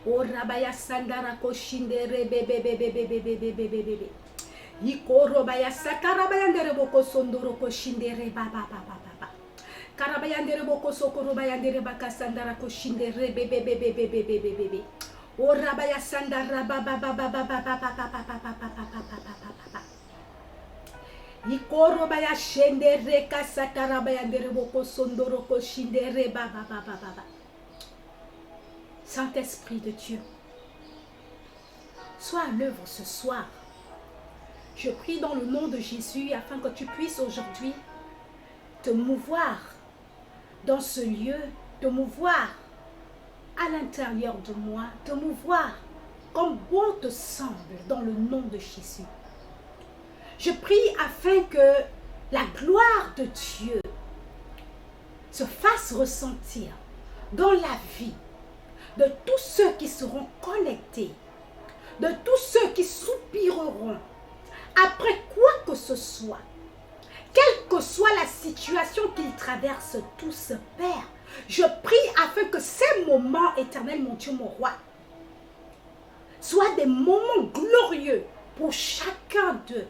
Orabaya sandara koshindere bebe. Ikorobaya sakarabaya boko sondoro koshindere baba. Karabaya boko sokorobaya baka sandara koshindere bebe. Orabaya sandara baba. Ikorobaya shendere kasakarabaya boko sondoro koshindere baba. Saint-Esprit de Dieu, sois à l'œuvre ce soir. Je prie dans le nom de Jésus afin que tu puisses aujourd'hui te mouvoir dans ce lieu, te mouvoir à l'intérieur de moi, te mouvoir comme bon te semble dans le nom de Jésus. Je prie afin que la gloire de Dieu se fasse ressentir dans la vie de tous ceux qui seront connectés, de tous ceux qui soupireront après quoi que ce soit, quelle que soit la situation qu'ils traversent tous, Père, je prie afin que ces moments éternels, mon Dieu, mon roi, soient des moments glorieux pour chacun d'eux,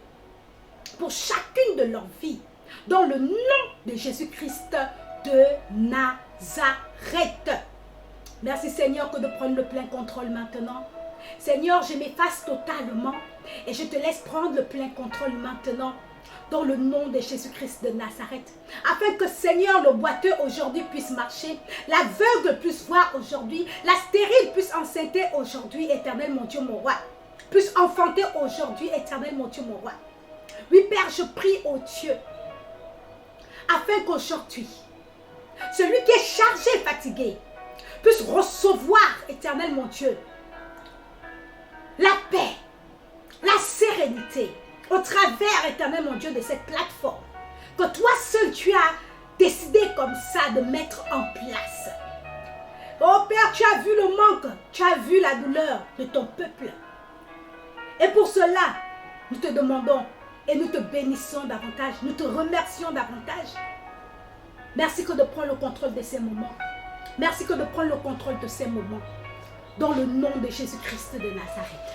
pour chacune de leur vie, dans le nom de Jésus-Christ de Nazareth. Merci Seigneur que de prendre le plein contrôle maintenant. Seigneur, je m'efface totalement et je te laisse prendre le plein contrôle maintenant dans le nom de Jésus-Christ de Nazareth. Afin que Seigneur, le boiteux aujourd'hui puisse marcher, l'aveugle puisse voir aujourd'hui, la stérile puisse enceinte aujourd'hui, éternel mon Dieu mon roi, puisse enfanter aujourd'hui, éternel mon Dieu mon roi. Oui Père, je prie au Dieu afin qu'aujourd'hui, celui qui est chargé et fatigué, puisse recevoir, éternel mon Dieu, la paix, la sérénité, au travers, éternel mon Dieu, de cette plateforme, que toi seul tu as décidé comme ça de mettre en place. Oh Père, tu as vu le manque, tu as vu la douleur de ton peuple. Et pour cela, nous te demandons et nous te bénissons davantage, nous te remercions davantage. Merci que de prendre le contrôle de ces moments. Merci que de prendre le contrôle de ces moments. Dans le nom de Jésus-Christ de Nazareth.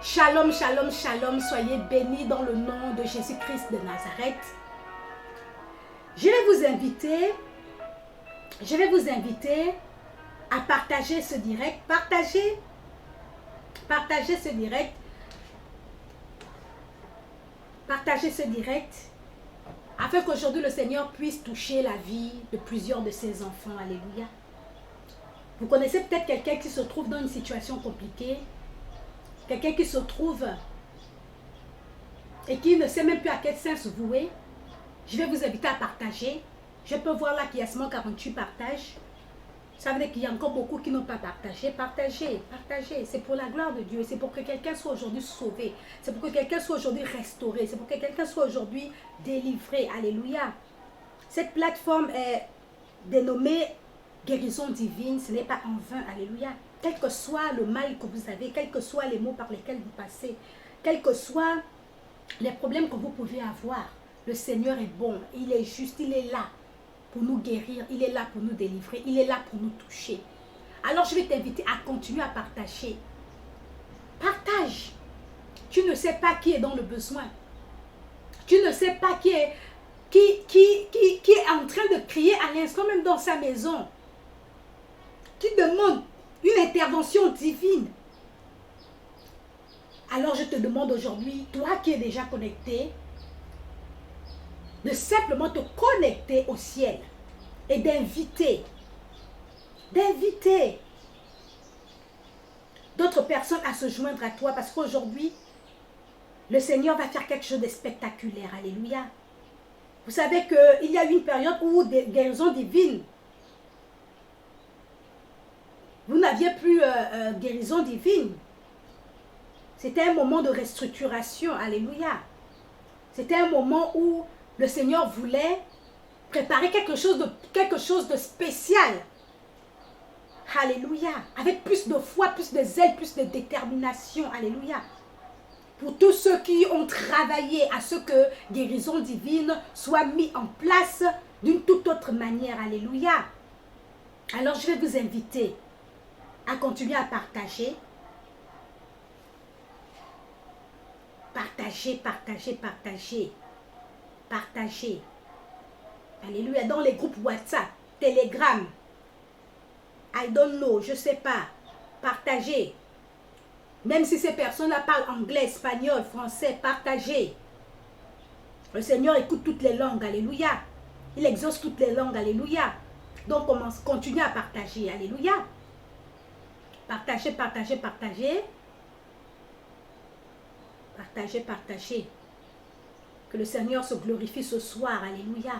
Shalom, shalom, shalom. Soyez bénis dans le nom de Jésus-Christ de Nazareth. Je vais vous inviter à partager ce direct. Partagez ce direct. Partagez ce direct. Afin qu'aujourd'hui le Seigneur puisse toucher la vie de plusieurs de ses enfants. Alléluia. Vous connaissez peut-être quelqu'un qui se trouve dans une situation compliquée. Quelqu'un qui se trouve et qui ne sait même plus à quel sens se vouer. Je vais vous inviter à partager. Je peux voir là qu'il y a seulement 48 partages. Ça veut dire qu'il y a encore beaucoup qui n'ont pas partagé. Partagez. C'est pour la gloire de Dieu. C'est pour que quelqu'un soit aujourd'hui sauvé. C'est pour que quelqu'un soit aujourd'hui restauré. C'est pour que quelqu'un soit aujourd'hui délivré. Alléluia. Cette plateforme est dénommée guérison divine. Ce n'est pas en vain. Alléluia. Quel que soit le mal que vous avez, quels que soient les mots par lesquels vous passez, quels que soient les problèmes que vous pouvez avoir, le Seigneur est bon. Il est juste. Il est là pour nous guérir, il est là pour nous délivrer, il est là pour nous toucher. Alors je vais t'inviter à continuer à partager. Partage. Tu ne sais pas qui est dans le besoin. Tu ne sais pas qui est en train de crier à l'instant même dans sa maison. Qui demande une intervention divine. Alors je te demande aujourd'hui, toi qui es déjà connecté, de simplement te connecter au ciel et d'inviter d'autres personnes à se joindre à toi parce qu'aujourd'hui, le Seigneur va faire quelque chose de spectaculaire. Alléluia. Vous savez qu'il y a eu une période où des guérisons divines, vous n'aviez plus guérison divine. C'était un moment de restructuration. Alléluia. C'était un moment où le Seigneur voulait préparer quelque chose de spécial. Alléluia. Avec plus de foi, plus de zèle, plus de détermination. Alléluia. Pour tous ceux qui ont travaillé à ce que guérison divine soit mise en place d'une toute autre manière. Alléluia. Alors je vais vous inviter à continuer à partager. Partagez, partagez, partagez. Partagez. Alléluia. Dans les groupes WhatsApp, Telegram. I don't know, je ne sais pas. Partagez. Même si ces personnes-là parlent anglais, espagnol, français, partagez. Le Seigneur écoute toutes les langues. Alléluia. Il exauce toutes les langues. Alléluia. Donc, continuez à partager. Alléluia. Partagez, partagez, partagez. Partagez, partagez. Que le Seigneur se glorifie ce soir. Alléluia.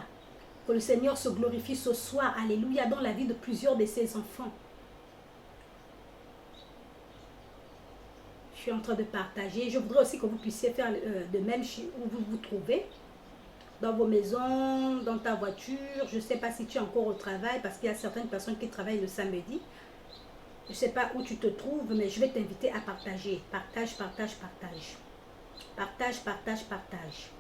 Que le Seigneur se glorifie ce soir. Alléluia. Dans la vie de plusieurs de ses enfants. Je suis en train de partager. Je voudrais aussi que vous puissiez faire de même où vous vous trouvez. Dans vos maisons, dans ta voiture. Je ne sais pas si tu es encore au travail parce qu'il y a certaines personnes qui travaillent le samedi. Je ne sais pas où tu te trouves, mais je vais t'inviter à partager. Partage, partage, partage. Partage, partage, partage.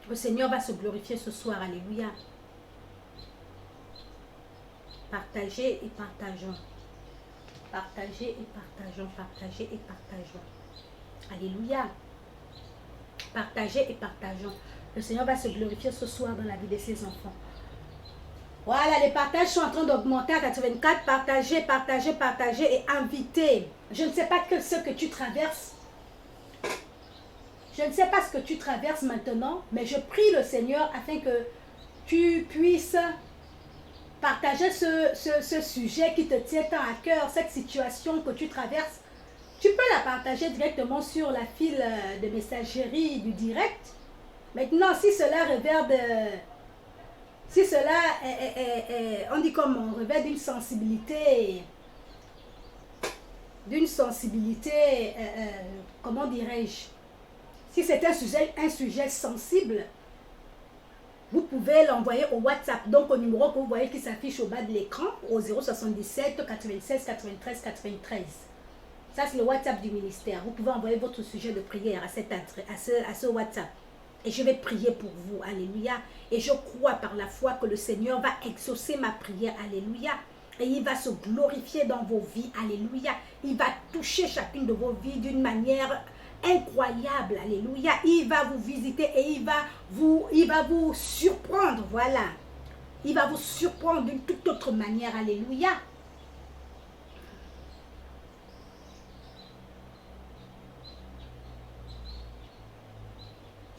Le Seigneur va se glorifier ce soir. Alléluia. Partagez et partageons. Partagez et partageons. Partagez et partageons. Alléluia. Partagez et partageons. Le Seigneur va se glorifier ce soir dans la vie de ses enfants. Voilà, les partages sont en train d'augmenter à 84. Partagez, partagez, partagez et invitez. Je ne sais pas ce que tu traverses. Je ne sais pas ce que tu traverses maintenant, mais je prie le Seigneur afin que tu puisses partager ce sujet qui te tient tant à cœur, cette situation que tu traverses. Tu peux la partager directement sur la file de messagerie du direct. Maintenant, si cela réverde, si cela on dit comment, on révèle d'une sensibilité, comment dirais-je, si c'est un sujet sensible, vous pouvez l'envoyer au WhatsApp, donc au numéro que vous voyez qui s'affiche au bas de l'écran, au 077 96 93 93. Ça, c'est le WhatsApp du ministère. Vous pouvez envoyer votre sujet de prière à ce WhatsApp. Et je vais prier pour vous. Alléluia. Et je crois par la foi que le Seigneur va exaucer ma prière. Alléluia. Et il va se glorifier dans vos vies. Alléluia. Il va toucher chacune de vos vies d'une manière incroyable. Alléluia. Il va vous visiter et il va vous surprendre. Voilà. Il va vous surprendre d'une toute autre manière. Alléluia.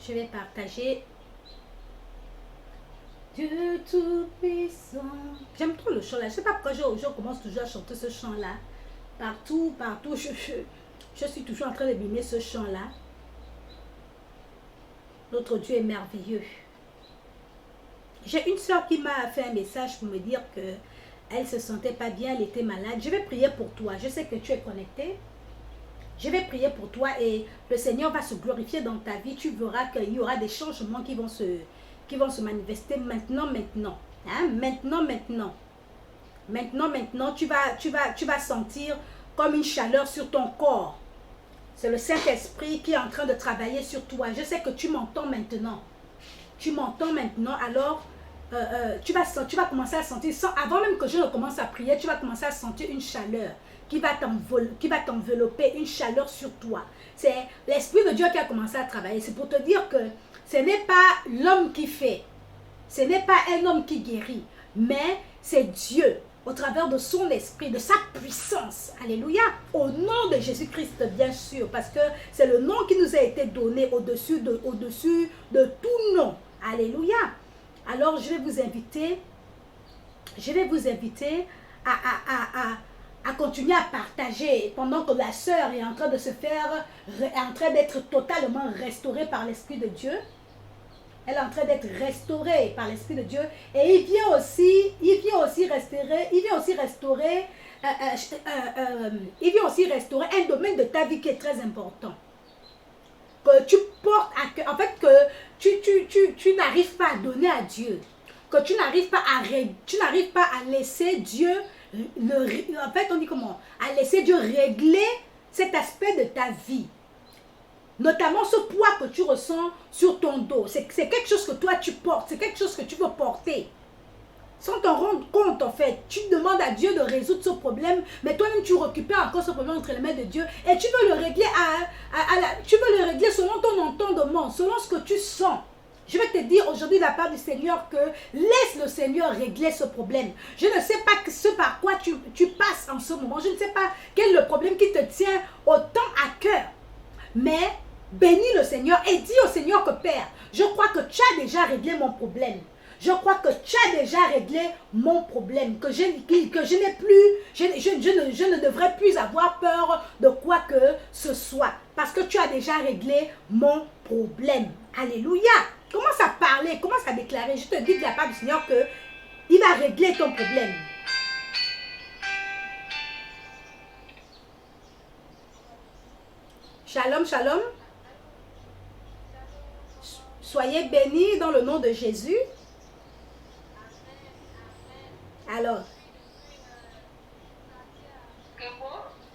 Je vais partager. Dieu Tout-Puissant. J'aime trop le chant là. Je ne sais pas pourquoi je commence toujours à chanter ce chant là. Partout, je suis toujours en train de mimer ce chant là. Notre Dieu est merveilleux. J'ai une soeur qui m'a fait un message pour me dire que elle se sentait pas bien, elle était malade. Je vais prier pour toi. Je sais que tu es connecté. Je vais prier pour toi et le Seigneur va se glorifier dans ta vie. Tu verras qu'il y aura des changements qui vont se manifester maintenant. Hein? Maintenant, tu vas sentir comme une chaleur sur ton corps. C'est le Saint-Esprit qui est en train de travailler sur toi. Je sais que tu m'entends maintenant. Alors tu vas commencer à sentir, avant même que je ne commence à prier, tu vas commencer à sentir une chaleur qui va t'envelopper, une chaleur sur toi. C'est l'Esprit de Dieu qui a commencé à travailler. C'est pour te dire que ce n'est pas l'homme qui fait, ce n'est pas un homme qui guérit, mais c'est Dieu, au travers de son esprit, de sa puissance. Alléluia. Au nom de Jésus-Christ, bien sûr, parce que c'est le nom qui nous a été donné au-dessus de tout nom. Alléluia. Alors, je vais vous inviter à continuer à partager pendant que la sœur est en train de d'être totalement restaurée par l'Esprit de Dieu. Elle est en train d'être restaurée par l'Esprit de Dieu. Et il vient aussi restaurer un domaine de ta vie qui est très important. Que tu portes à cœur. en fait, que tu n'arrives pas à donner à Dieu, que tu n'arrives pas à laisser Dieu, en fait, on dit comment? À laisser Dieu régler cet aspect de ta vie. Notamment ce poids que tu ressens sur ton dos. C'est quelque chose que toi tu portes, c'est quelque chose que tu veux porter. Sans t'en rendre compte, en fait, tu demandes à Dieu de résoudre ce problème, mais toi-même tu récupères encore ce problème entre les mains de Dieu et tu veux le régler tu veux le régler selon ton entendement, selon ce que tu sens. Je vais te dire aujourd'hui de la part du Seigneur que laisse le Seigneur régler ce problème. Je ne sais pas ce par quoi tu passes en ce moment. Je ne sais pas quel est le problème qui te tient autant à cœur. Mais bénis le Seigneur et dis au Seigneur que Père, je crois que tu as déjà réglé mon problème. Je crois que tu as déjà réglé mon problème, que je n'ai plus, je ne devrais plus avoir peur de quoi que ce soit. Parce que tu as déjà réglé mon problème. Alléluia. Commence à parler, commence à déclarer. Je te dis de la part du Seigneur que il va régler ton problème. Shalom, shalom. Soyez bénis dans le nom de Jésus. Alors.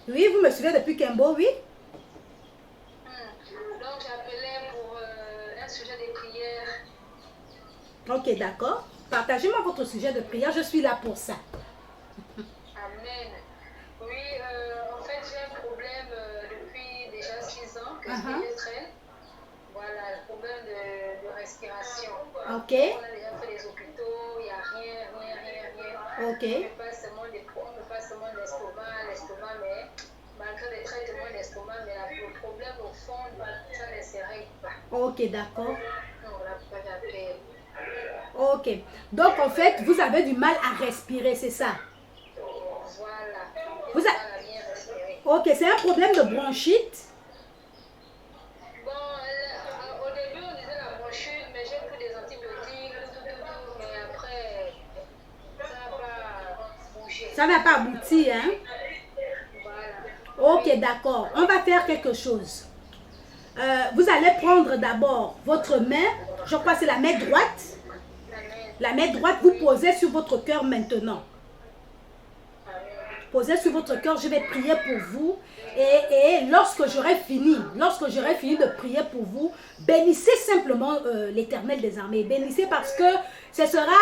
Oui, vous me suivez depuis Kembo, oui? Donc, j'appelais pour un sujet de prière. Ok, d'accord. Partagez-moi votre sujet de prière, je suis là pour ça. Amen. Oui, en fait, j'ai un problème depuis déjà 6 ans que je traîne. Voilà, le problème de respiration. Ok. On a déjà fait les hôpitaux, il n'y a rien. Ok. On me passe seulement l'estomac, mais malgré les traitements d'estomac, mais le problème au fond, ça ne se règle pas. Ok, d'accord. Voilà pourquoi j'appelle. Ok. Donc, en fait, vous avez du mal à respirer, c'est ça? Voilà. Vous mal à bien respirer. Ok, c'est un problème de bronchite? Bon, au début, on disait la bronchite, mais j'ai pris des antibiotiques, mais après, ça n'a pas bougé. Ça n'a pas abouti, hein? Voilà. Ok, d'accord. On va faire quelque chose. Vous allez prendre d'abord votre main, je crois que c'est la main droite. La main droite, vous posez sur votre cœur maintenant. Posez sur votre cœur, je vais prier pour vous. Et lorsque j'aurai fini de prier pour vous, bénissez simplement l'Éternel des armées. Bénissez parce que ce sera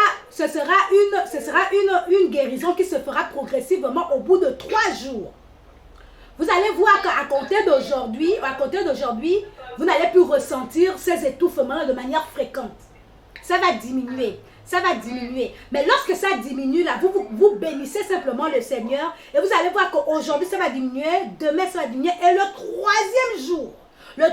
une guérison qui se fera progressivement au bout de 3 jours. Vous allez voir qu'à compter d'aujourd'hui, vous n'allez plus ressentir ces étouffements de manière fréquente. Ça va diminuer. Mais lorsque ça diminue, là, vous bénissez simplement le Seigneur et vous allez voir qu'aujourd'hui, ça va diminuer, demain, ça va diminuer. Et le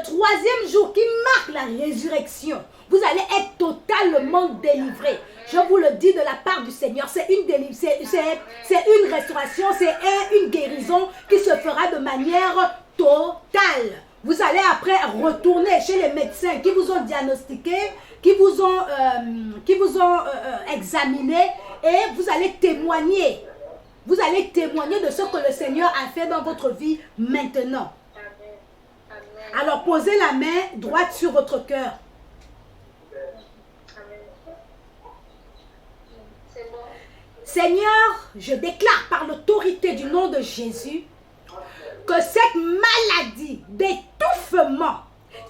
troisième jour qui marque la résurrection, vous allez être totalement délivré. Je vous le dis de la part du Seigneur, c'est une restauration, c'est une guérison qui se fera de manière totale. Vous allez après retourner chez les médecins qui vous ont diagnostiqué, qui vous ont examiné et vous allez témoigner. Vous allez témoigner de ce que le Seigneur a fait dans votre vie maintenant. Alors posez la main droite sur votre cœur. Seigneur, je déclare par l'autorité du nom de Jésus que cette maladie d'étouffement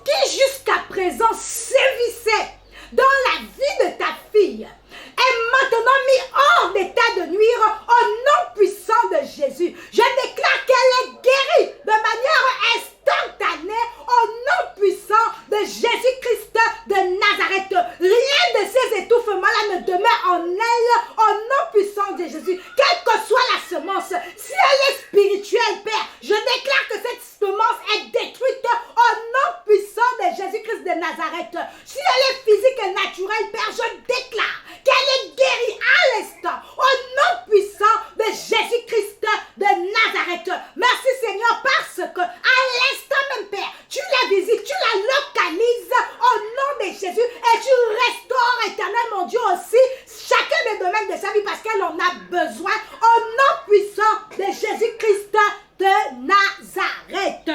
qui jusqu'à présent sévissait dans la vie de ta fille est maintenant mis hors d'état de nuire au nom puissant de Jésus. Je déclare qu'elle est guérie de manière instantanée au nom puissant de Jésus-Christ de Nazareth. Rien de ces étouffements-là ne demeure en elle au nom puissant de Jésus. Quelle que soit la semence, si elle est spirituelle, Père, je déclare que cette semence est détruite au nom puissant de Jésus-Christ de Nazareth. Si elle est physique et naturelle, Père, je déclare qu'elle est guérie à l'instant au nom puissant de Jésus-Christ de Nazareth. Merci Seigneur parce que à l'instant même, Père, tu la visites, tu la localises au nom de Jésus et tu restaures, éternel mon Dieu, aussi chacun des domaines de sa vie parce qu'elle en a besoin au nom puissant de Jésus-Christ de Nazareth.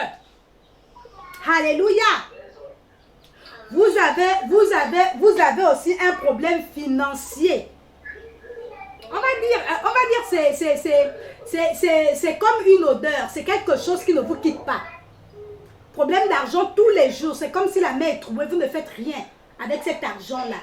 Alléluia. vous avez aussi un problème financier. On va dire c'est comme une odeur, c'est quelque chose qui ne vous quitte pas. Problème d'argent tous les jours, c'est comme si la main est trouée, vous ne faites rien avec cet argent-là.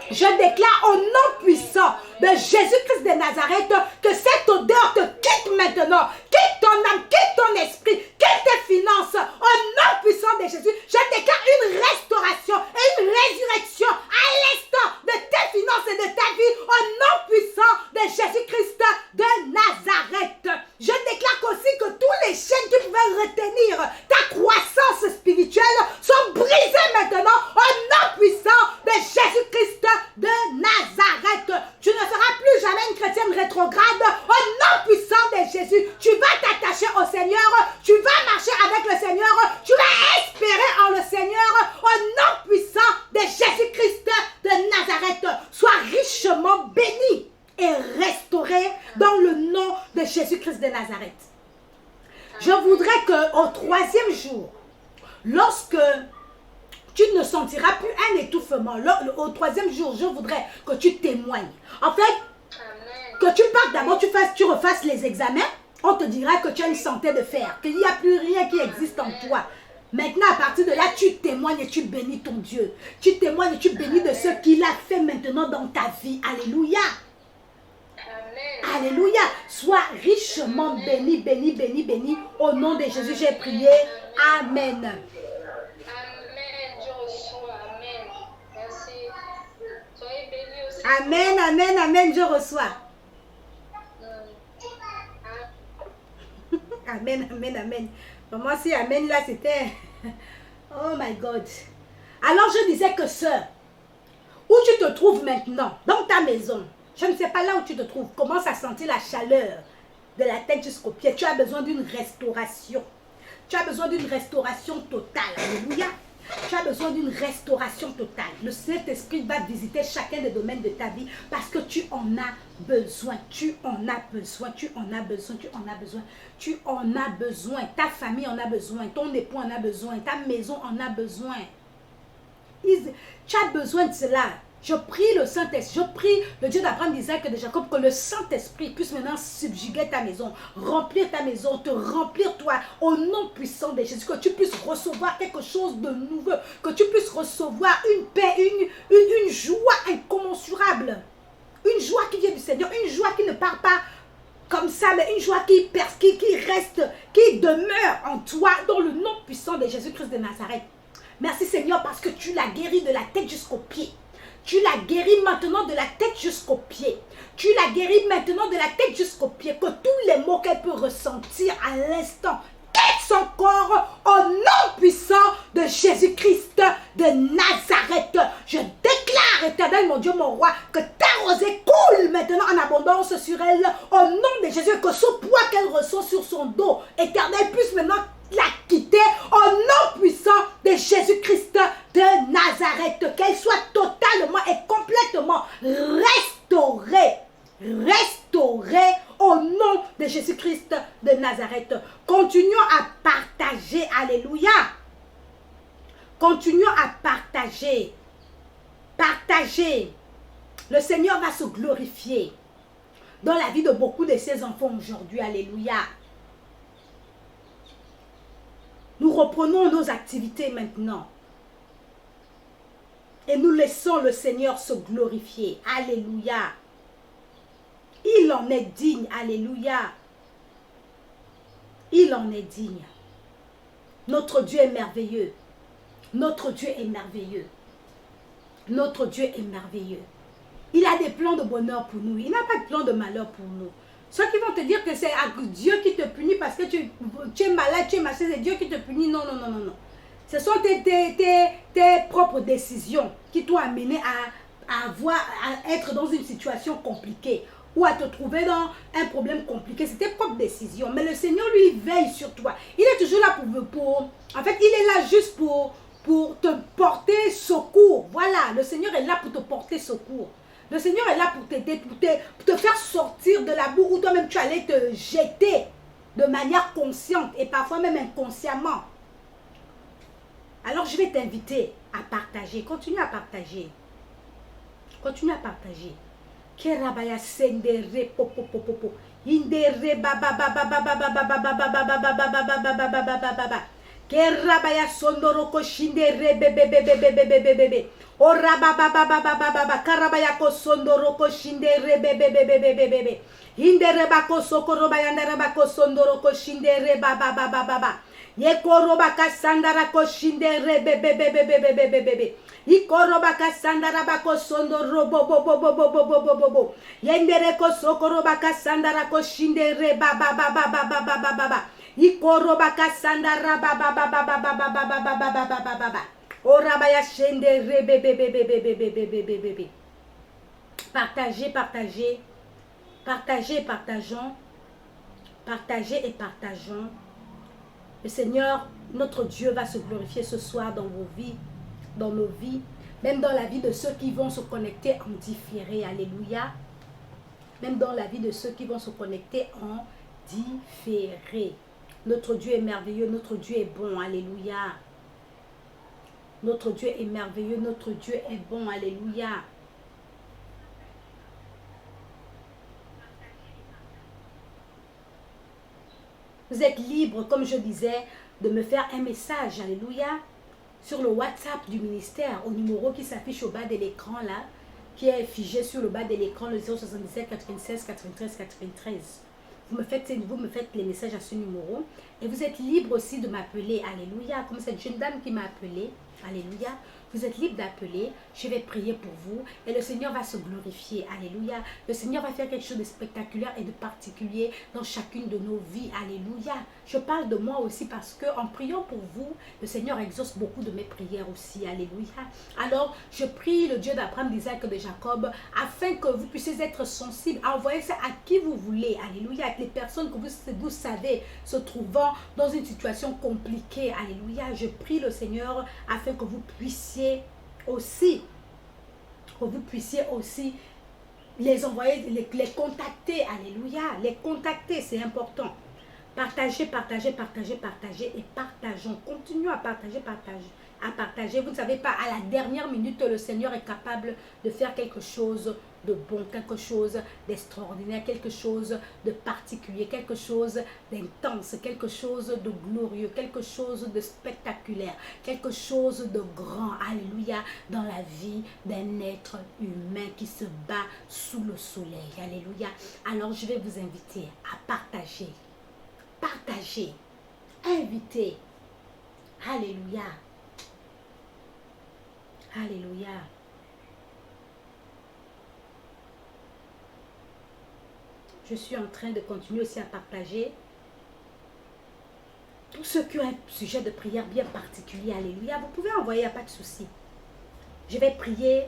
Je déclare au nom puissant de Jésus-Christ de Nazareth que cette odeur te quitte maintenant. Quitte ton âme, quitte ton esprit, quitte tes finances. Au nom puissant de Jésus, je déclare une restauration et une résurrection à l'instant de tes finances et de ta vie. Au nom puissant de Jésus-Christ de Nazareth. Je déclare aussi que tous les chaînes qui pouvaient retenir ta croissance spirituelle sont brisées maintenant. Au nom puissant de Jésus-Christ de Nazareth. Tu ne seras plus jamais une chrétienne rétrograde. Au nom puissant de Jésus, tu vas t'attacher au Seigneur, tu vas marcher avec le Seigneur, tu vas espérer en le Seigneur. Au nom puissant de Jésus-Christ de Nazareth, sois richement béni et restauré dans le nom de Jésus-Christ de Nazareth. Je voudrais qu'au 3e jour, lorsque tu ne sentiras plus un étouffement. Au 3e jour, je voudrais que tu témoignes. En fait, que tu partes d'abord, tu refasses les examens. On te dira que tu as une santé de fer, qu'il n'y a plus rien qui existe en toi. Maintenant, à partir de là, tu témoignes et tu bénis ton Dieu. Tu témoignes et tu bénis de ce qu'il a fait maintenant dans ta vie. Alléluia. Alléluia. Sois richement béni, béni, béni, béni. Au nom de Jésus, j'ai prié. Amen. Amen, amen, amen, je reçois. Amen, amen, amen. Pour moi, si amen là, c'était... Oh my God. Alors, je disais que sœur, où tu te trouves maintenant, dans ta maison, je ne sais pas là où tu te trouves, commence à sentir la chaleur de la tête jusqu'aux pieds. Tu as besoin d'une restauration. Tu as besoin d'une restauration totale. Alléluia. Tu as besoin d'une restauration totale. Le Saint-Esprit va visiter chacun des domaines de ta vie parce que tu en as besoin. Tu en as besoin. Tu en as besoin. Tu en as besoin. Tu en as besoin. Ta famille en a besoin. Ton époux en a besoin. Ta maison en a besoin. Tu as besoin de cela. Je prie le Saint-Esprit, je prie le Dieu d'Abraham, d'Isaac et de Jacob, que le Saint-Esprit puisse maintenant subjuguer ta maison, remplir ta maison, te remplir toi, au nom puissant de Jésus, que tu puisses recevoir quelque chose de nouveau, que tu puisses recevoir une paix, une joie incommensurable, une joie qui vient du Seigneur, une joie qui ne part pas comme ça, mais une joie qui reste, qui demeure en toi, dans le nom puissant de Jésus-Christ de Nazareth. Merci Seigneur parce que tu l'as guéri de la tête jusqu'aux pieds. Tu l'as guéri maintenant de la tête jusqu'aux pieds. Tu l'as guéri maintenant de la tête jusqu'aux pieds. Que tous les maux qu'elle peut ressentir à l'instant quitte son corps au nom puissant de Jésus-Christ de Nazareth. Je déclare, éternel mon Dieu, mon roi, que ta rosée coule maintenant en abondance sur elle. Au nom de Jésus, que ce poids qu'elle ressent sur son dos, éternel, puisse maintenant la quitter au nom puissant de Jésus-Christ de Nazareth, qu'elle soit totalement et complètement restaurée au nom de Jésus-Christ de Nazareth. Continuons à partager, alléluia. Continuons à partager. Partager. Le Seigneur va se glorifier dans la vie de beaucoup de ses enfants aujourd'hui, alléluia. Nous reprenons nos activités maintenant. Et nous laissons le Seigneur se glorifier. Alléluia. Il en est digne. Alléluia. Il en est digne. Notre Dieu est merveilleux. Notre Dieu est merveilleux. Notre Dieu est merveilleux. Il a des plans de bonheur pour nous. Il n'a pas de plan de malheur pour nous. Ceux qui vont te dire que c'est Dieu qui te punit parce que tu es malade, tu es machin, c'est Dieu qui te punit. Non, non, non, non, non. Ce sont tes propres décisions qui t'ont amené à être dans une situation compliquée ou à te trouver dans un problème compliqué. C'est tes propres décisions. Mais le Seigneur, lui, il veille sur toi. Il est toujours là en fait, il est là juste pour te porter secours. Voilà, le Seigneur est là pour te porter secours. Le Seigneur est là pour t'aider, pour te faire sortir de la boue où toi-même tu allais te jeter de manière consciente et parfois même inconsciemment. Alors je vais t'inviter à partager. Continue à partager. Continue à partager. Kerabaya sendere popopopopo. Indere baba baba baba baba baba baba baba baba baba baba. Kerabaya sondoroko shindere bebe. Ora baba baba baba baba. Karabaya ko sondoroko shindere bebe. Indere bako sokoro bayandara bako sondoroko shindere baba baba baba. Yekoroba kasandara ko shindere bebe. Ikoroba kasandara bako sondoro bo. Yendere ko sokoroba kasandara ko shindere baba. Ikoroba kasandara baba. Orabaya shindere bebe. Partagez, partageons. Partagez et partageons. Le Seigneur, notre Dieu, va se glorifier ce soir dans vos vies, dans nos vies, même dans la vie de ceux qui vont se connecter en différé. Alléluia. Même dans la vie de ceux qui vont se connecter en différé. Notre Dieu est merveilleux, notre Dieu est bon. Alléluia. Notre Dieu est merveilleux, notre Dieu est bon. Alléluia. Vous êtes libre, comme je disais, de me faire un message, alléluia, sur le WhatsApp du ministère, au numéro qui s'affiche au bas de l'écran, là, qui est figé sur le bas de l'écran, le 077 96 93 93. Vous me faites les messages à ce numéro. Et vous êtes libre aussi de m'appeler, alléluia, comme cette jeune dame qui m'a appelé, alléluia. Vous êtes libre d'appeler, je vais prier pour vous et le Seigneur va se glorifier, alléluia. Le Seigneur va faire quelque chose de spectaculaire et de particulier dans chacune de nos vies, alléluia. Je parle de moi aussi parce que en priant pour vous, le Seigneur exauce beaucoup de mes prières aussi, alléluia. Alors, je prie le Dieu d'Abraham, d'Isaac et de Jacob afin que vous puissiez être sensibles à envoyer ça à qui vous voulez, alléluia, avec les personnes que vous savez se trouvant dans une situation compliquée, alléluia. Je prie le Seigneur afin que vous puissiez aussi les envoyer, les contacter, alléluia, les contacter, c'est important. Partagez et partageons, continuons à partager. Vous ne savez pas, à la dernière minute, le Seigneur est capable de faire quelque chose de bon, quelque chose d'extraordinaire, quelque chose de particulier, quelque chose d'intense, quelque chose de glorieux, quelque chose de spectaculaire, quelque chose de grand, alléluia, dans la vie d'un être humain qui se bat sous le soleil, alléluia. Alors je vais vous inviter à partager, inviter, alléluia, alléluia. Je suis en train de continuer aussi à partager. Tous ceux qui ont un sujet de prière bien particulier, alléluia, vous pouvez envoyer, il n'y a pas de souci. Je vais prier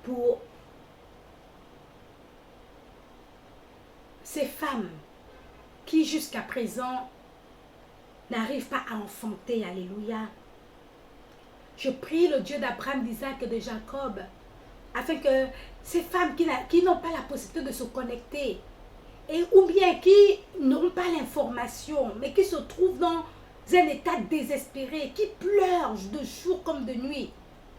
pour ces femmes qui jusqu'à présent n'arrivent pas à enfanter, alléluia. Je prie le Dieu d'Abraham, d'Isaac et de Jacob afin que ces femmes qui n'ont pas la possibilité de se connecter ou bien qui n'ont pas l'information, mais qui se trouvent dans un état désespéré, qui pleurent de jour comme de nuit,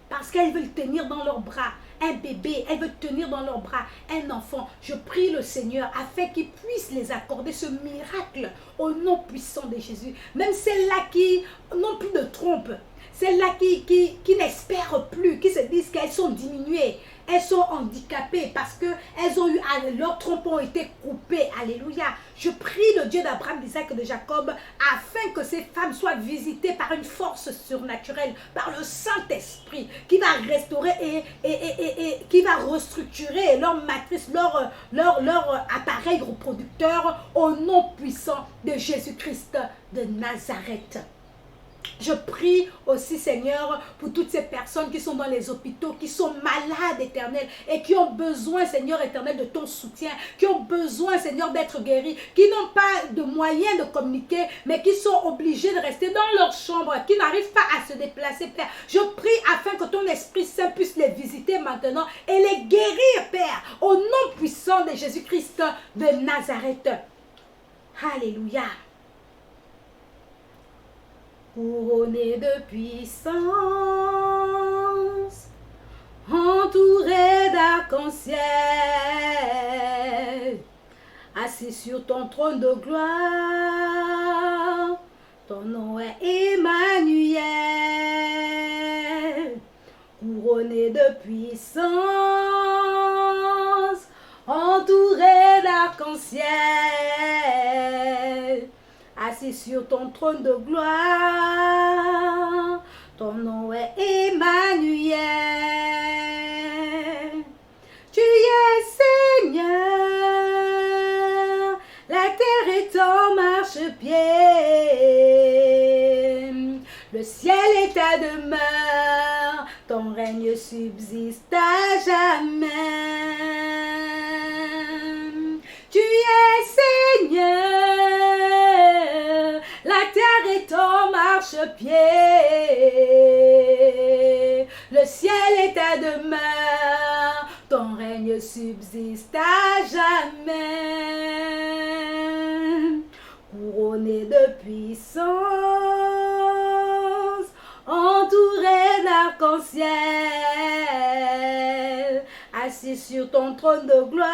parce qu'elles veulent tenir dans leurs bras un bébé, elles veulent tenir dans leurs bras un enfant. Je prie le Seigneur afin qu'il puisse les accorder ce miracle au nom puissant de Jésus. Même celles-là qui n'ont plus de trompe, celles-là qui n'espèrent plus, qui se disent qu'elles sont diminuées, elles sont handicapées parce que leurs trompes ont été coupées. Alléluia. Je prie le Dieu d'Abraham, d'Isaac et de Jacob afin que ces femmes soient visitées par une force surnaturelle, par le Saint-Esprit qui va restaurer et qui va restructurer leur matrice, leur appareil reproducteur au nom puissant de Jésus-Christ de Nazareth. Je prie aussi, Seigneur, pour toutes ces personnes qui sont dans les hôpitaux, qui sont malades, Éternel, et qui ont besoin, Seigneur éternel, de ton soutien, qui ont besoin, Seigneur, d'être guéris, qui n'ont pas de moyens de communiquer, mais qui sont obligés de rester dans leur chambre, qui n'arrivent pas à se déplacer, Père. Je prie afin que ton Esprit Saint puisse les visiter maintenant et les guérir, Père, au nom puissant de Jésus-Christ de Nazareth. Alléluia. couronné de puissance, entouré d'arc-en-ciel, assis sur ton trône de gloire, ton nom est Emmanuel, couronné de puissance, entouré d'arc-en-ciel, assis sur ton trône de gloire, ton nom est Emmanuel. Tu es Seigneur, la terre est en marchepied, le ciel est ta demeure, ton règne subsiste à jamais. Tu es Seigneur, la terre est en marchepied, le ciel est ta demeure, ton règne subsiste à jamais. Couronné de puissance, entouré d'arc-en-ciel, assis sur ton trône de gloire,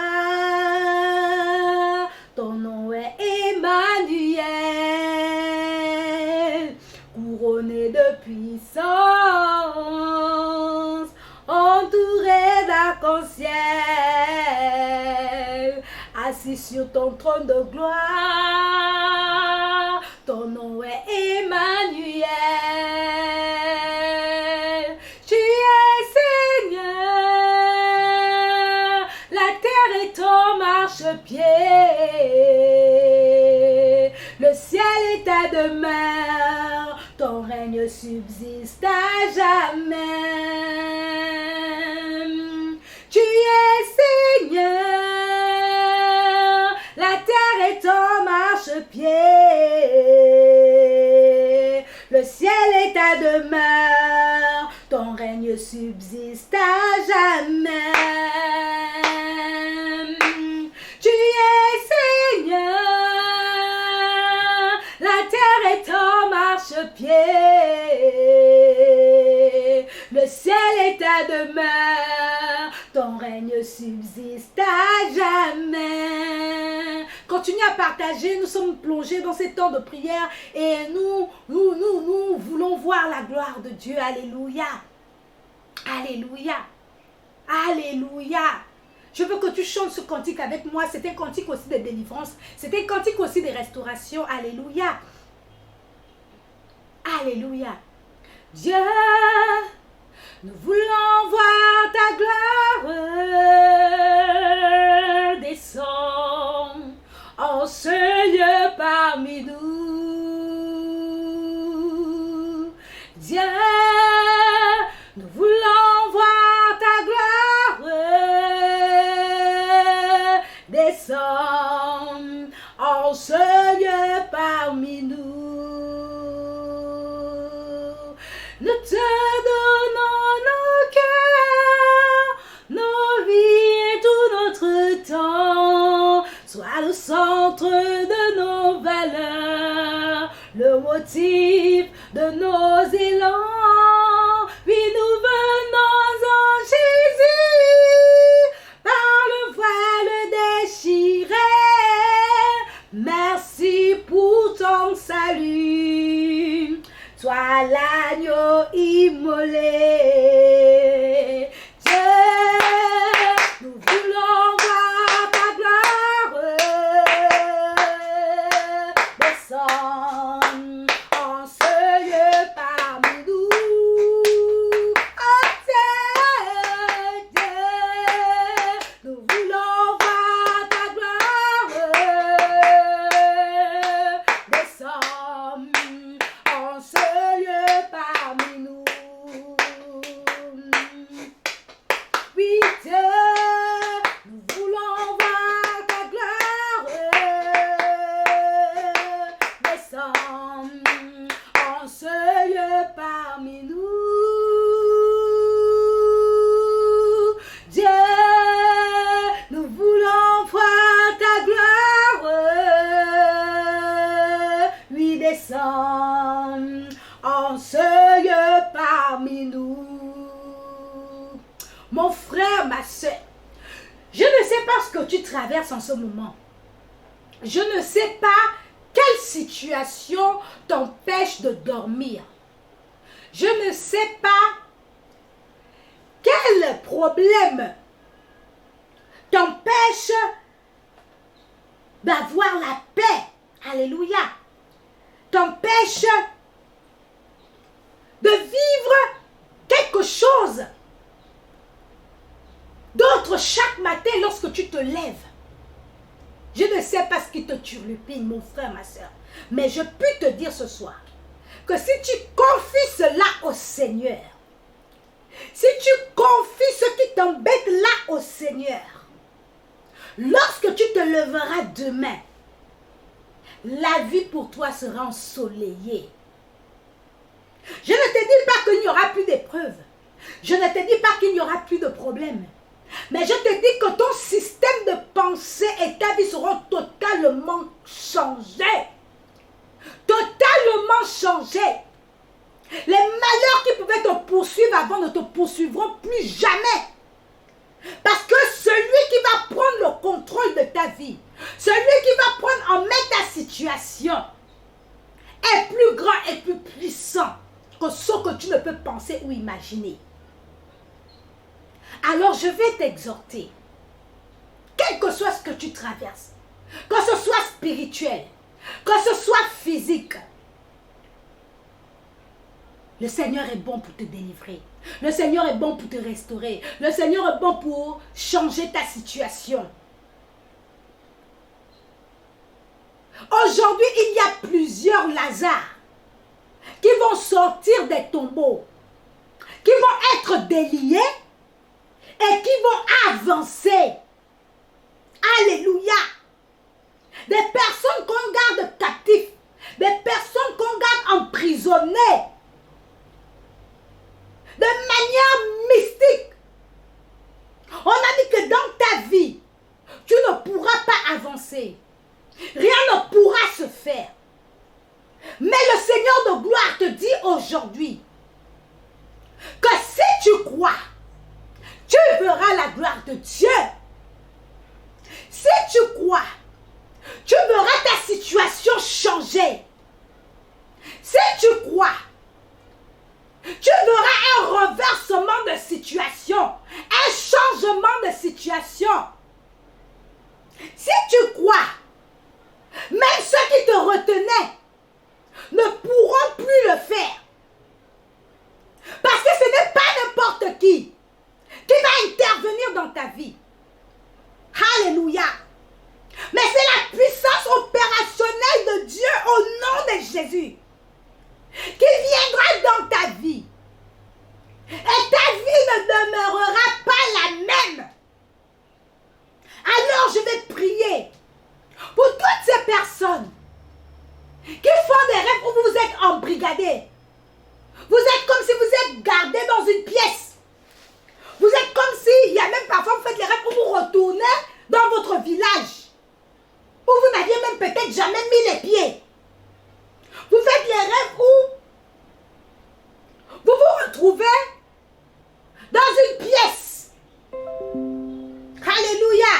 ton nom est Emmanuel, couronné de puissance, entouré d'arc-en-ciel, assis sur ton trône de gloire, ton nom est Emmanuel. Tu es Seigneur, la terre est en marchepied, le ciel est ta demeure, ton règne subsiste à jamais. Tu es Seigneur, la terre est en marchepied, le ciel est ta demeure, ton règne subsiste à jamais. Tu es Seigneur, la terre est en marchepied, le ciel est ta demeure, ton règne subsiste à jamais. Continue à partager, nous sommes plongés dans ces temps de prière et nous voulons voir la gloire de Dieu. Alléluia. Alléluia. Alléluia. Je veux que tu chantes ce cantique avec moi. C'est un cantique aussi de délivrance. C'est un cantique aussi de restauration. Alléluia. Alléluia. Dieu, nous voulons voir ta gloire descendre en ce lieu parmi nous. Dieu, nous voulons voir ta gloire descendre en ce lieu parmi nous. Nous te donnons nos cœurs, nos vies et tout notre temps. Sois le centre de nos valeurs, le motif de nos élans. Oui, nous venons en Jésus, par le voile déchiré. Merci pour ton salut. Sois l'agneau immolé. Dieu, nous voulons voir ta gloire descendre en ce lieu parmi nous. Oh Dieu, nous voulons voir ta gloire descendre en ce lieu parmi nous. Oui, Dieu, nous voulons voir ta gloire descendre en ce lieu parmi nous. Dieu, nous voulons voir ta gloire, oui, descendre parmi nous. Mon frère, ma soeur, je ne sais pas ce que tu traverses en ce moment. Je ne sais pas quelle situation t'empêche de dormir. Je ne sais pas quel problème t'empêche d'avoir la paix. Alléluia. T'empêche de vivre quelque chose d'autre chaque matin lorsque tu te lèves. Je ne sais pas ce qui te turlupine, mon frère, ma soeur. Mais je peux te dire ce soir que si tu confies cela au Seigneur, si tu confies ce qui t'embête là au Seigneur, lorsque tu te leveras demain, la vie pour toi sera ensoleillée. Je ne te dis pas qu'il n'y aura plus d'épreuves. Je ne te dis pas qu'il n'y aura plus de problèmes. Mais je te dis que ton système de pensée et ta vie seront totalement changés. Totalement changés. Les malheurs qui pouvaient te poursuivre avant ne te poursuivront plus jamais. Parce que celui qui va prendre le contrôle de ta vie, celui qui va prendre en main ta situation, est plus grand et plus puissant que ce que tu ne peux penser ou imaginer. Alors je vais t'exhorter, quel que soit ce que tu traverses, que ce soit spirituel, que ce soit physique, le Seigneur est bon pour te délivrer. Le Seigneur est bon pour te restaurer. Le Seigneur est bon pour changer ta situation. Aujourd'hui, il y a plusieurs Lazare qui vont sortir des tombeaux, qui vont être déliés et qui vont avancer. Alléluia. Des personnes qu'on garde captives, des personnes qu'on garde emprisonnées, de manière mystique. On a dit que dans ta vie, tu ne pourras pas avancer. Rien ne pourra se faire. Mais le Seigneur de gloire te dit aujourd'hui que si tu crois, tu verras la gloire de Dieu. Si tu crois, tu verras ta situation changer. Si tu crois, tu verras un renversement de situation, un changement de situation. Si tu crois, même ceux qui te retenaient ne pourront plus le faire. Parce que ce n'est pas n'importe qui va intervenir dans ta vie. Alléluia. Mais c'est la puissance opérationnelle de Dieu au nom de Jésus qui viendra dans ta vie. Et ta vie ne demeurera pas la même. Alors je vais prier pour toutes ces personnes qui font des rêves où vous êtes embrigadés. Vous êtes comme si vous êtes gardés dans une pièce. Vous êtes comme si, il y a même parfois vous faites les rêves où vous retournez dans votre village. Où vous n'aviez même peut-être jamais mis les pieds. Vous faites les rêves où vous vous retrouvez dans une pièce. Alléluia.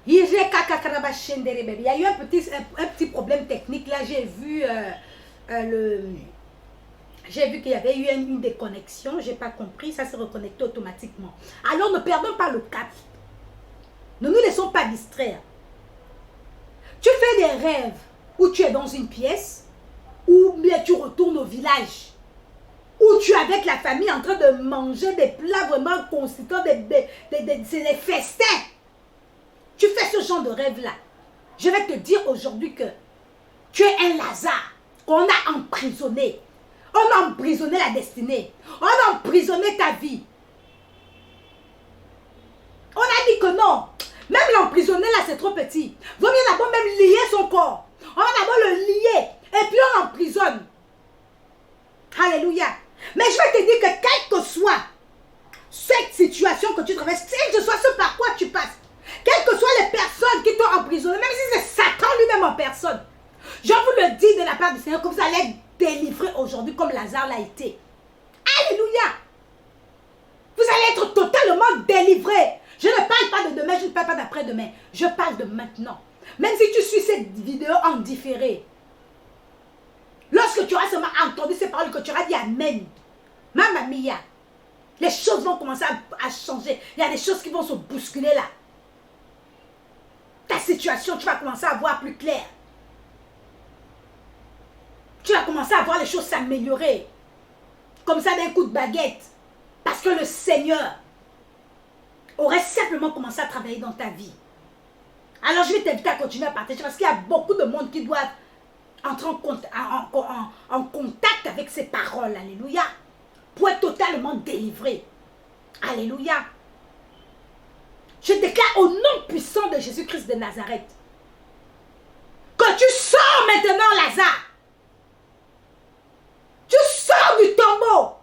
Il y a eu un petit problème technique là, j'ai vu qu'il y avait eu une déconnexion, j'ai pas compris, ça s'est reconnecté automatiquement. Alors ne perdons pas le cap. Ne nous laissons pas distraire. Tu fais des rêves où tu es dans une pièce, ou bien tu retournes au village, où tu es avec la famille en train de manger des plats vraiment consistants, c'est des festins. Tu fais ce genre de rêve-là. Je vais te dire aujourd'hui que tu es un Lazare qu'on a emprisonné. On a emprisonné la destinée. On a emprisonné ta vie. On a dit que non. Même l'emprisonner là, c'est trop petit. Vaut mieux d'abord même lier son corps. On va d'abord le lier et puis on l'emprisonne. Alléluia. Mais je vais te dire que quelle que soit cette situation que tu traverses, quel que soit ce par quoi tu passes, quelles que soient les personnes qui t'ont emprisonné, même si c'est Satan lui-même en personne, je vous le dis de la part du Seigneur que vous allez être délivrés aujourd'hui comme Lazare l'a été. Alléluia. Vous allez être totalement délivrés. Je ne parle pas de demain, je ne parle pas d'après-demain. Je parle de maintenant. Même si tu suis cette vidéo en différé, lorsque tu auras seulement entendu ces paroles, que tu auras dit Amen, Mamma Mia, les choses vont commencer à changer. Il y a des choses qui vont se bousculer là. Ta situation, tu vas commencer à voir plus clair. Tu vas commencer à voir les choses s'améliorer. Comme ça d'un coup de baguette. Parce que le Seigneur aurait simplement commencé à travailler dans ta vie. Alors je vais t'inviter à continuer à partager parce qu'il y a beaucoup de monde qui doivent entrer en contact avec ces paroles. Alléluia. Pour être totalement délivré. Alléluia. Je déclare au nom puissant de Jésus-Christ de Nazareth que tu sors maintenant, Lazare. Tu sors du tombeau.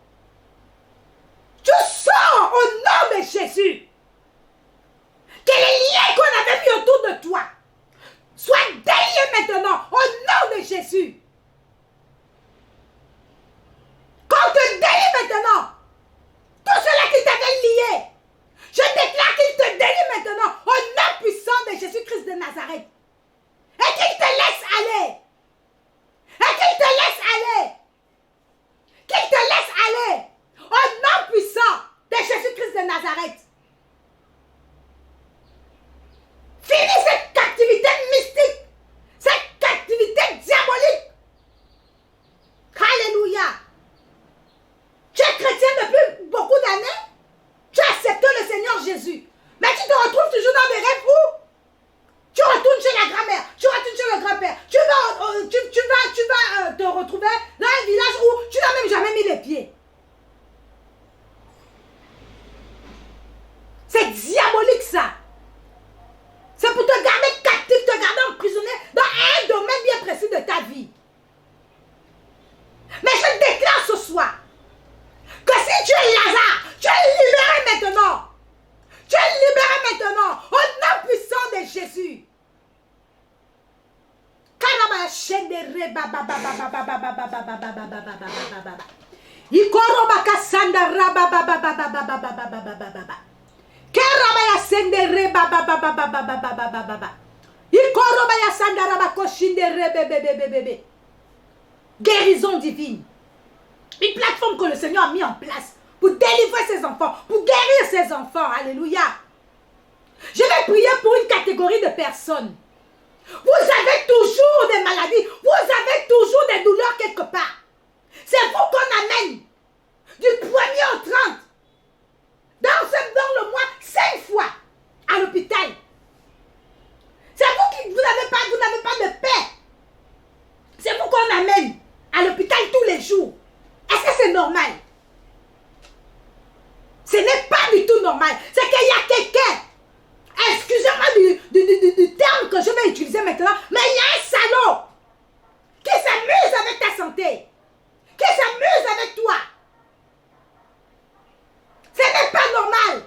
Tu sors au nom de Jésus. Que les liens qu'on avait mis autour de toi soient déliés maintenant au nom de Jésus. Qu'on te délie maintenant. Tout cela qui t'avait lié. Je déclare qu'il te délie maintenant au nom puissant de Jésus-Christ de Nazareth. Et qu'il te laisse aller. Et qu'il te laisse aller. Qu'il te laisse aller. Au nom puissant de Jésus-Christ de Nazareth. Finis cette captivité mystique. Cette captivité diabolique. Alléluia. Tu es chrétien depuis beaucoup d'années. Tu as accepté le Seigneur Jésus. Mais tu te retrouves toujours dans des rêves où tu retournes chez la grand-mère, tu retournes chez le grand-père. Tu vas te retrouver dans un village où tu n'as même jamais mis les pieds. C'est diabolique ça. C'est pour te garder captif, te garder emprisonné dans un domaine bien précis de ta vie. Mais je déclare ce soir que si tu es Lazare, tu es libéré maintenant. Tu es libéré maintenant au nom puissant de Jésus. Guérison divine. Une plateforme que le Seigneur a mis en place pour délivrer ses enfants, pour guérir ses enfants. Alléluia. Je vais prier pour une catégorie de personnes. Vous avez toujours des maladies. Vous avez toujours des douleurs quelque part. C'est vous qu'on amène du 1er au 30. Dans le mois, 5 fois à l'hôpital. C'est vous qui vous n'avez pas de paix. C'est vous qu'on amène à l'hôpital tous les jours. Est-ce que c'est normal? Ce n'est pas du tout normal. C'est qu'il y a quelqu'un, excusez-moi du terme que je vais utiliser maintenant, mais il y a un salaud qui s'amuse avec ta santé, qui s'amuse avec toi. Ce n'est pas normal.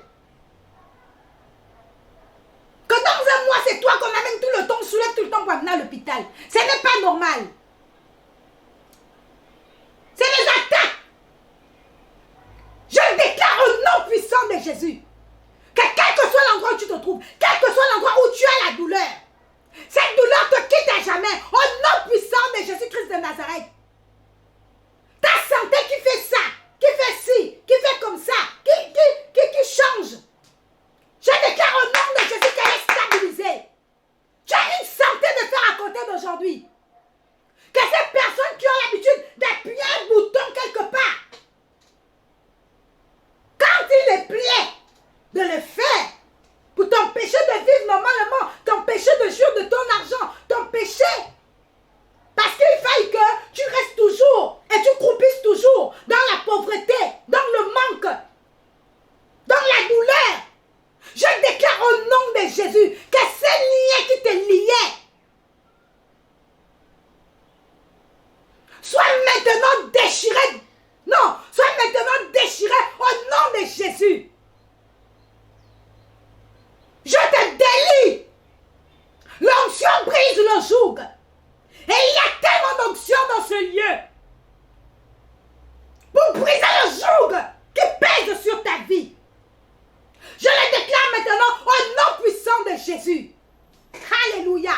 Que dans un mois, c'est toi qu'on amène tout le temps, on soulève tout le temps pour amener à l'hôpital. Ce n'est pas normal. C'est des attaques. Je déclare au nom puissant de Jésus que quel que soit l'endroit où tu te trouves, quel que soit l'endroit où tu as la douleur, cette douleur te quitte à jamais au nom puissant de Jésus-Christ de Nazareth. Ta santé qui fait ça, qui fait ci, qui fait comme ça, qui change. Je déclare au nom de Jésus qu'elle est stabilisée. Tu as une santé de fer à compter d'aujourd'hui. Que ces personnes qui ont l'habitude d'appuyer un bouton quelque part, quand il est plié, de le faire pour t'empêcher de vivre normalement, t'empêcher de jouir de ton argent, t'empêcher. Parce qu'il faille que tu restes toujours et tu croupisses toujours dans la pauvreté, dans le manque, dans la douleur. Je déclare au nom de Jésus Jésus. Je te délie. L'onction brise le joug. Et il y a tellement d'onction dans ce lieu pour briser le joug qui pèse sur ta vie. Je le déclare maintenant au nom puissant de Jésus. Alléluia.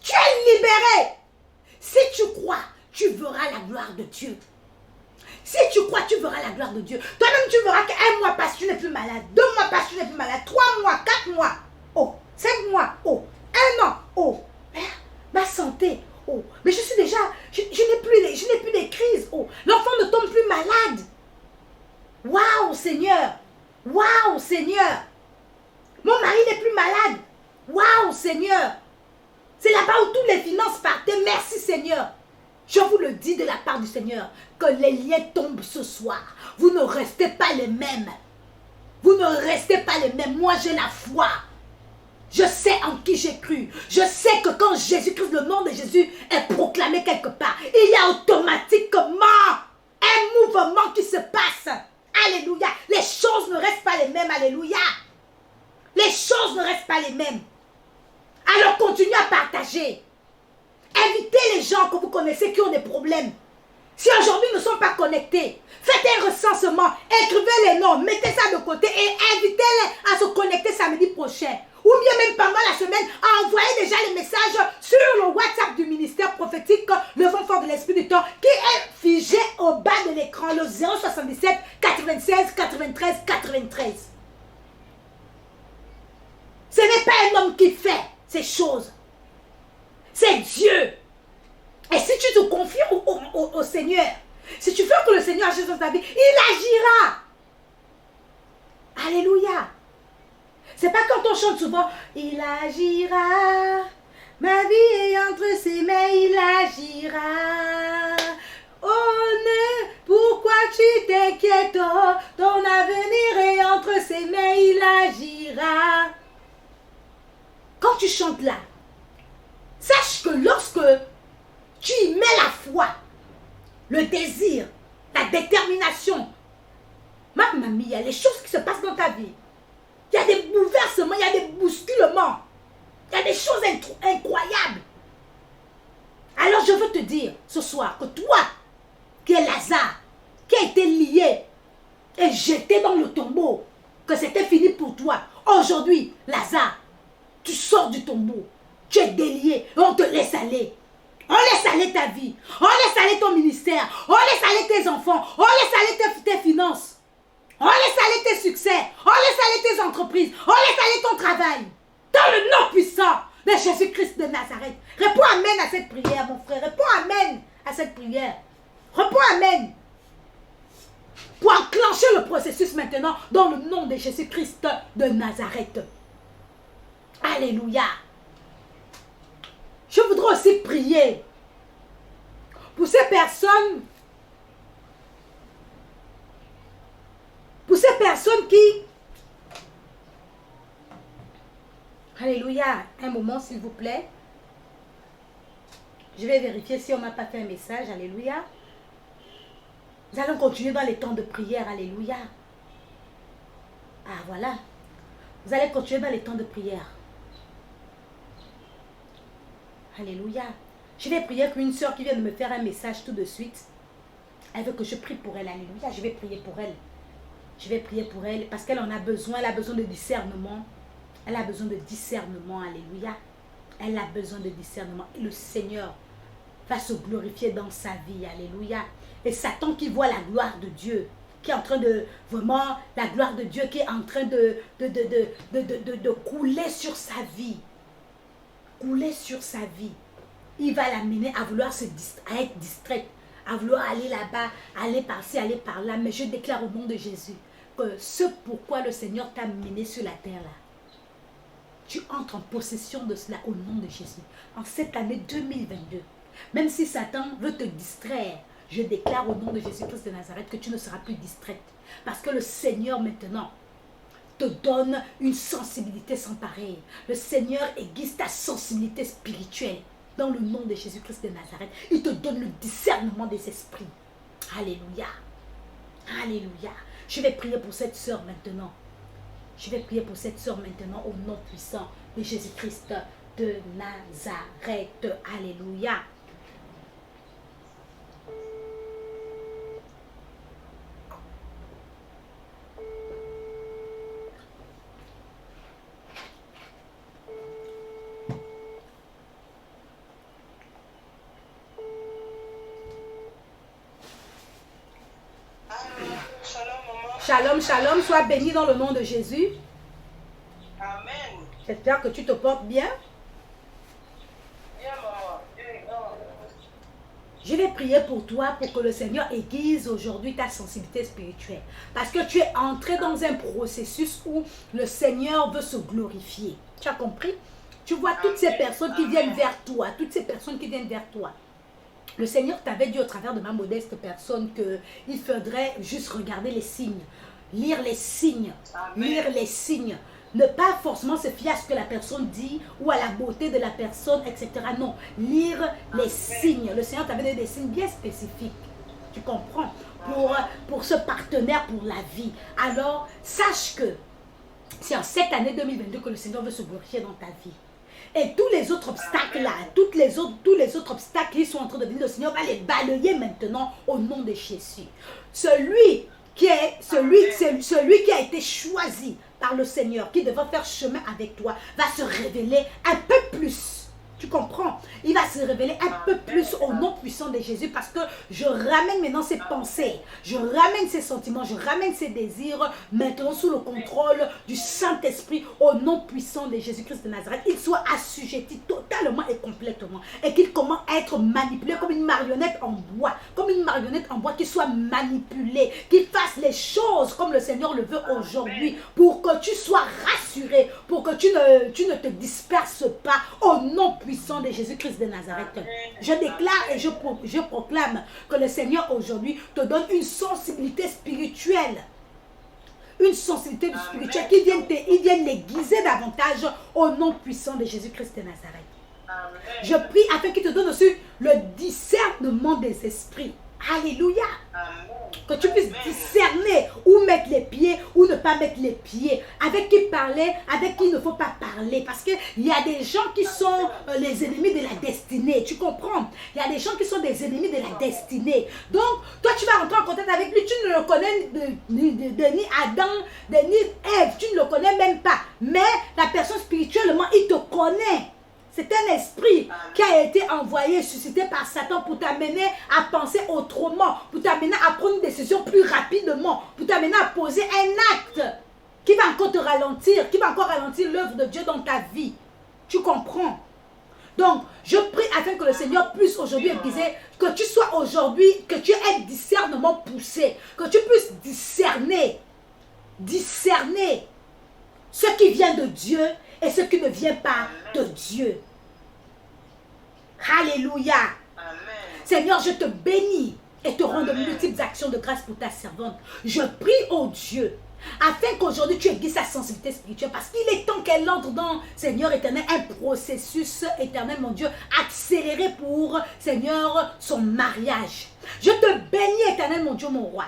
Tu es libéré. Si tu crois, tu verras la gloire de Dieu. Si tu crois, tu verras la gloire de Dieu. Toi-même, tu verras qu'un mois passe, tu n'es plus malade. 2 mois passent, tu n'es plus malade. 3 mois, 4 mois. Oh, 5 mois. Oh, 1 an. Oh, ma santé. Oh, mais je suis déjà, je n'ai plus des crises. Oh, l'enfant ne tombe plus malade. Waouh, Seigneur. Waouh, Seigneur. Mon mari n'est plus malade. Waouh, Seigneur. C'est là-bas où toutes les finances partaient. Merci, Seigneur. Je vous le dis de la part du Seigneur, que les liens tombent ce soir. Vous ne restez pas les mêmes. Vous ne restez pas les mêmes. Moi, j'ai la foi. Je sais en qui j'ai cru. Je sais que quand Jésus-Christ, le nom de Jésus est proclamé quelque part, il y a automatiquement un mouvement qui se passe. Alléluia. Les choses ne restent pas les mêmes. Alléluia. Les choses ne restent pas les mêmes. Alors continuez à partager. Invitez les gens que vous connaissez qui ont des problèmes. Si aujourd'hui ils ne sont pas connectés, faites un recensement, écrivez les noms, mettez ça de côté et invitez-les à se connecter samedi prochain. Ou bien même pendant la semaine, envoyez déjà les messages sur le WhatsApp du ministère prophétique, le vent fort de l'Esprit du temps, qui est figé au bas de l'écran, le 077 96 93 93. Ce n'est pas un homme qui fait ces choses. C'est Dieu. Et si tu te confies au Seigneur, si tu veux que le Seigneur agisse dans ta vie, il agira. Alléluia. C'est pas quand on chante souvent, il agira. Ma vie est entre ses mains, il agira. Oh non, pourquoi tu t'inquiètes? Oh, ton avenir est entre ses mains, il agira. Quand tu chantes là, sache que lorsque tu y mets la foi, le désir, la détermination, ma mamie, il y a les choses qui se passent dans ta vie. Il y a des bouleversements, il y a des bousculements. Il y a des choses incroyables. Alors je veux te dire ce soir que toi, qui es Lazare, qui a été lié et jeté dans le tombeau, que c'était fini pour toi. Aujourd'hui, Lazare, tu sors du tombeau. Tu es délié et on te laisse aller. On laisse aller ta vie. On laisse aller ton ministère. On laisse aller tes enfants. On laisse aller tes finances. On laisse aller tes succès. On laisse aller tes entreprises. On laisse aller ton travail. Dans le nom puissant de Jésus-Christ de Nazareth. Réponds amen à cette prière, mon frère. Réponds amen à cette prière. Réponds amen. Pour enclencher le processus maintenant dans le nom de Jésus-Christ de Nazareth. Alléluia. Je voudrais aussi prier pour ces personnes qui... Alléluia. Un moment, s'il vous plaît. Je vais vérifier si on ne m'a pas fait un message. Alléluia. Nous allons continuer dans les temps de prière. Alléluia. Ah, voilà. Vous allez continuer dans les temps de prière. Alléluia. Je vais prier pour une soeur qui vient de me faire un message tout de suite. Elle veut que je prie pour elle. Alléluia. Je vais prier pour elle. Je vais prier pour elle parce qu'elle en a besoin. Elle a besoin de discernement. Elle a besoin de discernement. Alléluia. Elle a besoin de discernement. Et le Seigneur va se glorifier dans sa vie. Alléluia. Et Satan qui voit la gloire de Dieu, qui est en train de, vraiment, la gloire de Dieu qui est en train de couler sur sa vie. Couler sur sa vie. Il va l'amener à vouloir à être distraite, à vouloir aller là-bas, aller par-ci, aller par-là. Mais je déclare au nom de Jésus que ce pourquoi le Seigneur t'a mené sur la terre là, tu entres en possession de cela au nom de Jésus. En cette année 2022, même si Satan veut te distraire, je déclare au nom de Jésus-Christ de Nazareth que tu ne seras plus distraite. Parce que le Seigneur maintenant te donne une sensibilité sans pareil. Le Seigneur aiguise ta sensibilité spirituelle. Dans le nom de Jésus-Christ de Nazareth, il te donne le discernement des esprits. Alléluia. Alléluia. Je vais prier pour cette sœur maintenant. Je vais prier pour cette sœur maintenant au nom puissant de Jésus-Christ de Nazareth. Alléluia. Shalom, shalom, sois béni dans le nom de Jésus. Amen. J'espère que tu te portes bien. Bien, maman. Je vais prier pour toi pour que le Seigneur aiguise aujourd'hui ta sensibilité spirituelle. Parce que tu es entré dans un processus où le Seigneur veut se glorifier. Tu as compris? Tu vois toutes ces personnes qui viennent vers toi. Toutes ces personnes qui viennent vers toi. Le Seigneur t'avait dit au travers de ma modeste personne qu'il faudrait juste regarder les signes, lire les signes, lire les signes. Ne pas forcément se fier à ce que la personne dit ou à la beauté de la personne, etc. Non, lire les signes. Le Seigneur t'avait donné des signes bien spécifiques. Tu comprends? Pour ce partenaire, pour la vie. Alors, sache que c'est en cette année 2022 que le Seigneur veut se glorifier dans ta vie. Et tous les autres obstacles là, tous les autres obstacles qui sont en train de venir, le Seigneur va les balayer maintenant au nom de Jésus. Celui qui a été choisi par le Seigneur, qui devra faire chemin avec toi, va se révéler un peu plus. Tu comprends? Il va se révéler un peu plus au nom puissant de Jésus parce que je ramène maintenant ses pensées, je ramène ses sentiments, je ramène ses désirs maintenant sous le contrôle du Saint-Esprit au nom puissant de Jésus-Christ de Nazareth. Il soit assujetti totalement et complètement et qu'il commence à être manipulé comme une marionnette en bois, qui soit manipulé, qu'il fasse les choses comme le Seigneur le veut aujourd'hui pour que tu sois rassuré, pour que tu ne te disperses pas au nom puissant de Jésus-Christ de Nazareth. Je déclare et je proclame que le Seigneur aujourd'hui te donne une sensibilité spirituelle. Une sensibilité spirituelle qui vienne l'aiguiser davantage au nom puissant de Jésus-Christ de Nazareth. Je prie afin qu'il te donne aussi le discernement des esprits. Alléluia. Que tu puisses discerner où mettre les pieds, où ne pas mettre les pieds, avec qui parler, avec qui il ne faut pas parler. Parce qu'il y a des gens qui sont les ennemis de la destinée. Tu comprends? Il y a des gens qui sont des ennemis de la destinée. Donc, toi, tu vas rentrer en contact avec lui. Tu ne le connais ni Adam, ni Ève. Tu ne le connais même pas. Mais la personne spirituellement, il te connaît. C'est un esprit qui a été envoyé, suscité par Satan pour t'amener à penser autrement, pour t'amener à prendre une décision plus rapidement, pour t'amener à poser un acte qui va encore te ralentir, qui va encore ralentir l'œuvre de Dieu dans ta vie. Tu comprends? Donc, je prie afin que le Seigneur puisse aujourd'hui aiguiser, que tu sois aujourd'hui, que tu aies un discernement poussé, que tu puisses discerner ce qui vient de Dieu et ce qui ne vient pas de Dieu. Alléluia. Amen. Seigneur, je te bénis et te rends de multiples actions de grâce pour ta servante. Je prie, oh Dieu, afin qu'aujourd'hui tu aiguises sa sensibilité spirituelle, parce qu'il est temps qu'elle entre dans, Seigneur éternel, un processus éternel, mon Dieu, accéléré pour, Seigneur, son mariage. Je te bénis, éternel, mon Dieu, mon roi.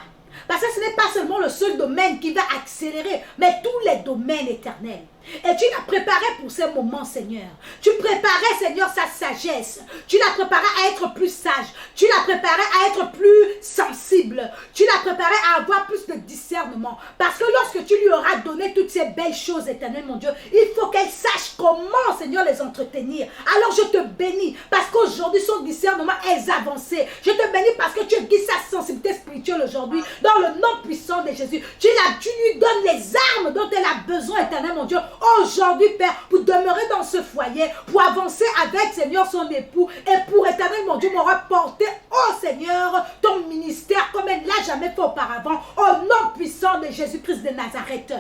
Parce que ce n'est pas seulement le seul domaine qui va accélérer, mais tous les domaines éternels. Et tu l'as préparé pour ces moments, Seigneur. Tu préparais, Seigneur, sa sagesse. Tu l'as préparé à être plus sage. Tu l'as préparé à être plus sensible. Tu l'as préparé à avoir plus de discernement. Parce que lorsque tu lui auras donné toutes ces belles choses, éternelles, mon Dieu, il faut qu'elle sache comment, Seigneur, les entretenir. Alors je te bénis parce qu'aujourd'hui, son discernement est avancé. Je te bénis parce que tu aiguises sa sensibilité spirituelle aujourd'hui. Dans le nom puissant de Jésus, tu lui donnes les armes dont elle a besoin, éternel, mon Dieu. Aujourd'hui, Père, pour demeurer dans ce foyer, pour avancer avec, Seigneur, son époux et pour, éternel, mon Dieu, m'aura porté, oh Seigneur, ton ministère comme elle ne l'a jamais fait auparavant, au nom puissant de Jésus-Christ de Nazareth.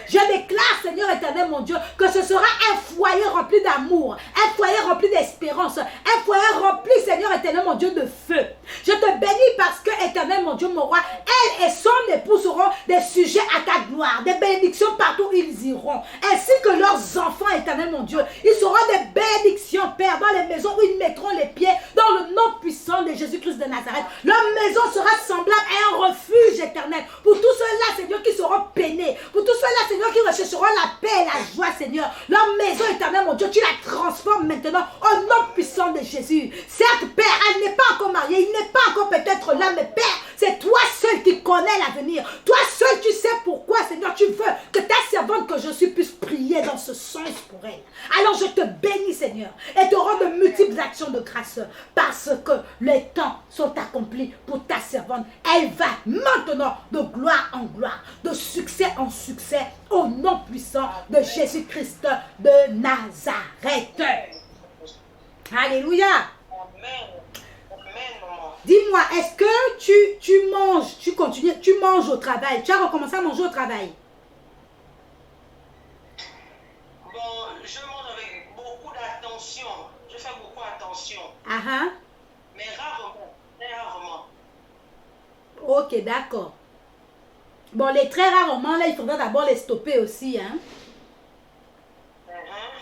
Je déclare, Seigneur, éternel, mon Dieu, que ce sera un foyer rempli d'amour, un foyer rempli d'espérance, un foyer rempli, Seigneur, éternel, mon Dieu, de feu. Je te bénis parce que, éternel, mon Dieu, mon roi, elle et son époux seront des sujets à ta gloire, des bénédictions partout où ils iront, ainsi que leurs enfants, éternel mon Dieu. Ils seront des bénédictions, Père, dans les maisons où ils mettront les pieds, dans le nom puissant de Jésus-Christ de Nazareth. Leur maison sera semblable à un refuge éternel. Pour tous ceux-là, Seigneur, qui seront peinés, pour tous ceux-là, Seigneur, qui rechercheront la paix et la joie, Seigneur. Leur maison, éternel mon Dieu, tu la transformes maintenant au nom puissant de Jésus. Certes, Père, elle n'est pas encore mariée, il n'est pas encore peut-être là, mais Père, c'est toi seul qui connais l'avenir. Toi seul, tu sais pourquoi, Seigneur, tu veux que ta servante que je suis puisse prier dans ce sens pour elle. Alors je te bénis, Seigneur, et te rends de multiples actions de grâce parce que les temps sont accomplis pour ta servante. Elle va maintenant de gloire en gloire, de succès en succès, au nom puissant de Jésus-Christ de Nazareth. Alléluia. Dis-moi, est-ce que tu manges, tu manges au travail? Tu as recommencé à manger au travail? Bon, je mange avec beaucoup d'attention. Je fais beaucoup attention. Mais rarement, très rarement. Ok, d'accord. Bon, les très rarement, là, il faudra d'abord les stopper aussi, hein.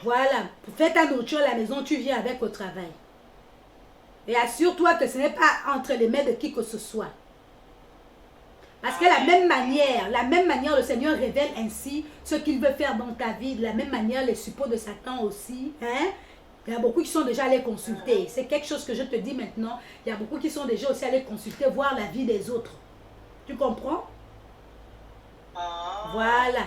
Voilà, pour faire ta nourriture à la maison, tu viens avec au travail. Et assure-toi que ce n'est pas entre les mains de qui que ce soit. Parce que la même manière, le Seigneur révèle ainsi ce qu'il veut faire dans ta vie. De la même manière, les suppôts de Satan aussi. Hein? Il y a beaucoup qui sont déjà allés consulter. C'est quelque chose que je te dis maintenant. Il y a beaucoup qui sont déjà aussi allés consulter, voir la vie des autres. Tu comprends? Voilà.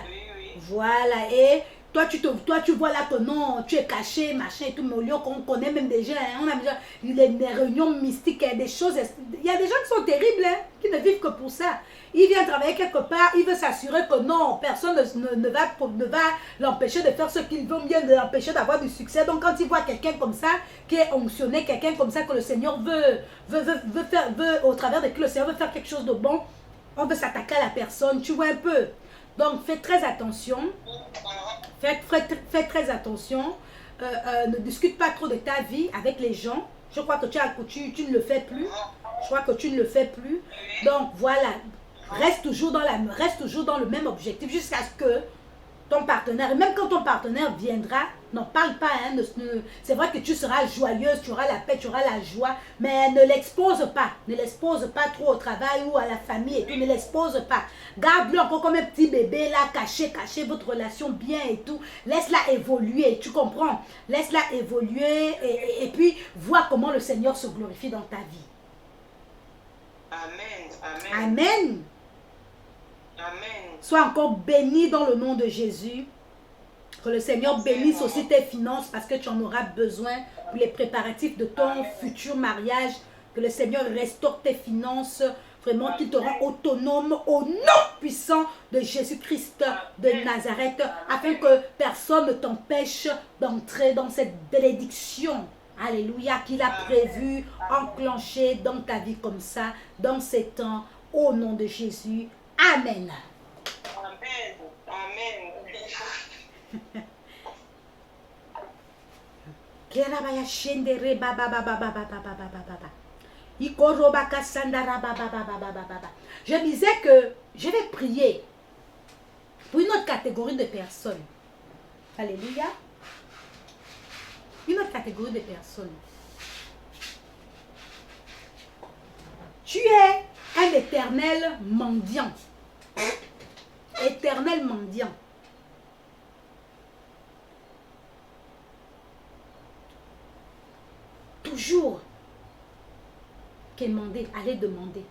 Voilà. Et toi, tu vois là que non, tu es caché, machin et tout, mais au lieu qu'on connaît même déjà, hein, on a déjà des réunions mystiques, hein, des choses. Il y a des gens qui sont terribles, hein, qui ne vivent que pour ça. Il vient travailler quelque part, il veut s'assurer que non, personne ne va l'empêcher de faire ce qu'il veut, bien de l'empêcher d'avoir du succès. Donc quand il voit quelqu'un comme ça, qui est onctionné, quelqu'un comme ça que le Seigneur veut au travers de qui le Seigneur veut faire quelque chose de bon, on veut s'attaquer à la personne, tu vois un peu. Donc fais très attention. Fais très attention. Ne discute pas trop de ta vie avec les gens. Je crois que tu ne le fais plus. Je crois que tu ne le fais plus. Donc voilà. Reste toujours dans le même objectif jusqu'à ce que ton partenaire, et même quand ton partenaire viendra, n'en parle pas. Hein, c'est vrai que tu seras joyeuse, tu auras la paix, tu auras la joie, mais ne l'expose pas. Ne l'expose pas trop au travail ou à la famille et tout. Ne l'expose pas. Garde-le encore comme un petit bébé là, caché votre relation bien et tout. Laisse-la évoluer, tu comprends? Laisse-la évoluer et puis vois comment le Seigneur se glorifie dans ta vie. Amen. Amen. Amen. Sois encore béni dans le nom de Jésus. Que le Seigneur bénisse aussi tes finances parce que tu en auras besoin pour les préparatifs de ton futur mariage. Que le Seigneur restaure tes finances, vraiment qu'il te rend autonome au nom puissant de Jésus-Christ de Nazareth, afin que personne ne t'empêche d'entrer dans cette bénédiction. Alléluia, qu'il a prévu, enclenché dans ta vie comme ça, dans ces temps, au nom de Jésus. Amen. Amen. Amen. Je disais que je vais prier pour une autre catégorie de personnes. Alléluia. Une autre catégorie de personnes. Tu es un éternel mendiant. Éternel mendiant. Toujours demander, allez demander.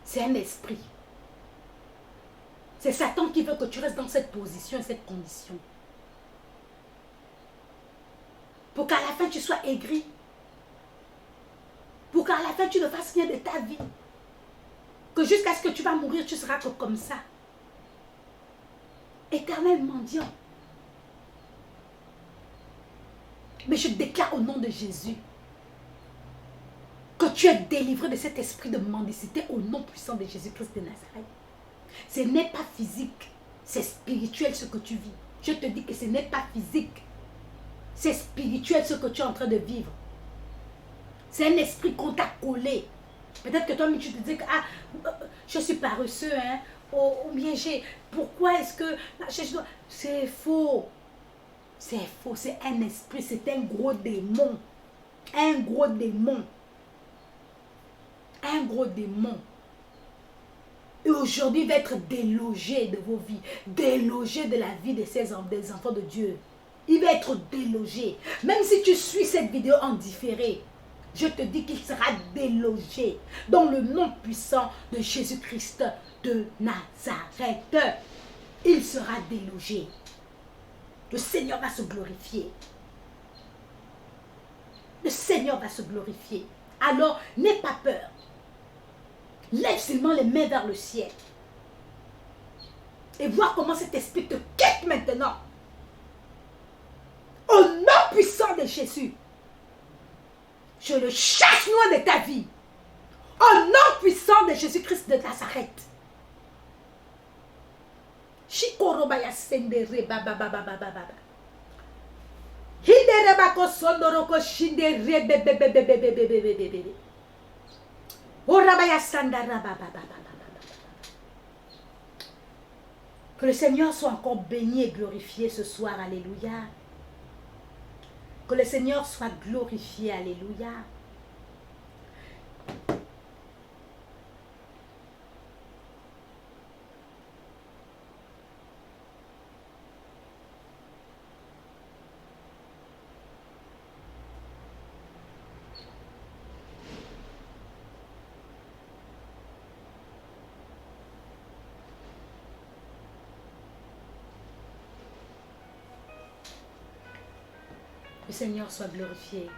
C'est un esprit. C'est Satan qui veut que tu restes dans cette position et cette condition. Pour qu'à la fin tu sois aigri. Pour qu'à la fin tu ne fasses rien de ta vie. Que jusqu'à ce que tu vas mourir, tu seras comme ça. Éternel mendiant. Mais je déclare au nom de Jésus que tu es délivré de cet esprit de mendicité au nom puissant de Jésus-Christ de Nazareth. Ce n'est pas physique, c'est spirituel ce que tu vis. Je te dis que ce n'est pas physique, c'est spirituel ce que tu es en train de vivre. C'est un esprit qu'on t'a collé. Peut-être que toi, tu te dis que je suis paresseux, hein, ou bien pourquoi est-ce que, c'est faux. C'est faux, c'est un esprit, c'est un gros démon. Un gros démon. Un gros démon. Et aujourd'hui, il va être délogé de vos vies, délogé de la vie des enfants de Dieu. Il va être délogé. Même si tu suis cette vidéo en différé, je te dis qu'il sera délogé dans le nom puissant de Jésus-Christ de Nazareth. Il sera délogé. Le Seigneur va se glorifier. Le Seigneur va se glorifier. Alors, n'aie pas peur. Lève seulement les mains vers le ciel. Et vois comment cet esprit te quitte maintenant. Au nom puissant de Jésus. Je le chasse loin de ta vie. Au nom puissant de Jésus-Christ de Nazareth. Shikorobaya sendere baba baba baba baba. Hindere bako sondoroko shindere bebe bebe bebe bebe bebe. Orabaya sandara baba baba baba. Que le Seigneur soit encore béni et glorifié ce soir. Alléluia. Que le Seigneur soit glorifié. Alléluia. Le Seigneur soit glorifié.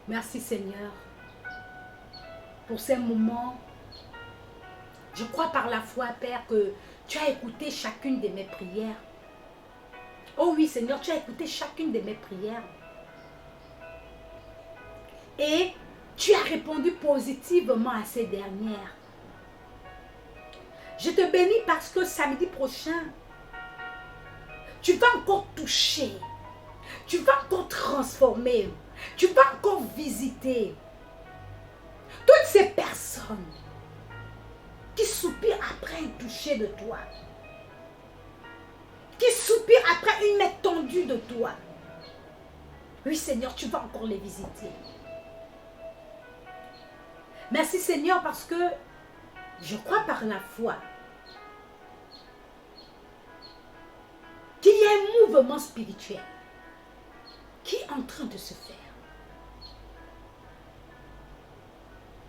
Merci Seigneur pour ces moments. Je crois par la foi, Père, que tu as écouté chacune de mes prières. Oh oui Seigneur, tu as écouté chacune de mes prières. Et tu as répondu positivement à ces dernières. Je te bénis parce que samedi prochain, tu vas encore toucher, tu vas encore transformer, tu vas encore visiter toutes ces personnes qui soupirent après un toucher de toi, qui soupirent après une étendue de toi. Oui Seigneur, tu vas encore les visiter. Merci Seigneur parce que je crois par la foi qu'il y a un mouvement spirituel qui est en train de se faire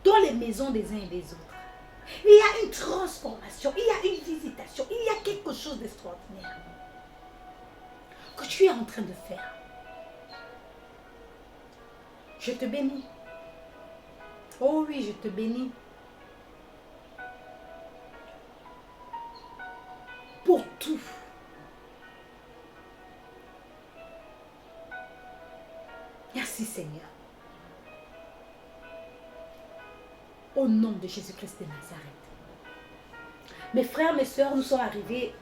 dans les maisons des uns et des autres. Il y a une transformation, il y a une visitation, il y a quelque chose d'extraordinaire que tu es en train de faire. Je te bénis. Oh oui, je te bénis. Pour tout. Merci Seigneur. Au nom de Jésus-Christ de Nazareth. Mes frères, mes sœurs, nous sommes arrivés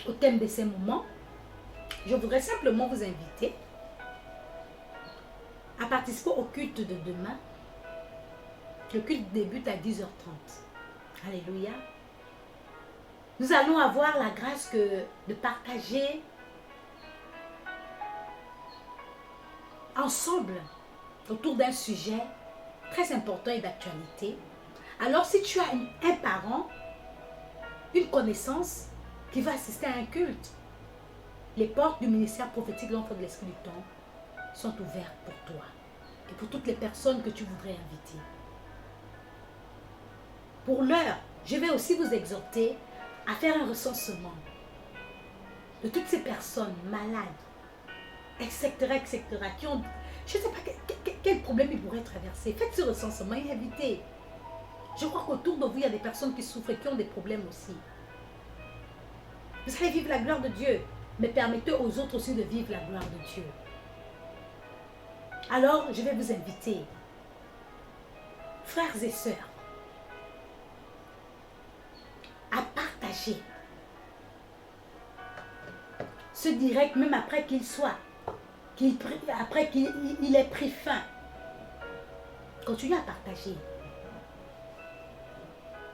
au thème de ces moments. Je voudrais simplement vous inviter à participer au culte de demain. Le culte débute à 10h30. Alléluia. Nous allons avoir la grâce de partager ensemble autour d'un sujet très important et d'actualité. Alors si tu as un parent, une connaissance qui va assister à un culte, les portes du ministère prophétique de l'enfant de l'Esprit du Temps sont ouvertes pour toi et pour toutes les personnes que tu voudrais inviter. Pour l'heure, je vais aussi vous exhorter à faire un recensement de toutes ces personnes malades, etc., qui ont, je ne sais pas quel problème ils pourraient traverser. Faites ce recensement et invitez. Je crois qu'autour de vous, il y a des personnes qui souffrent et qui ont des problèmes aussi. Vous allez vivre la gloire de Dieu, mais permettez aux autres aussi de vivre la gloire de Dieu. Alors, je vais vous inviter, frères et sœurs, à partager ce direct, même après qu'il soit, après qu'il ait pris fin. Continuez à partager.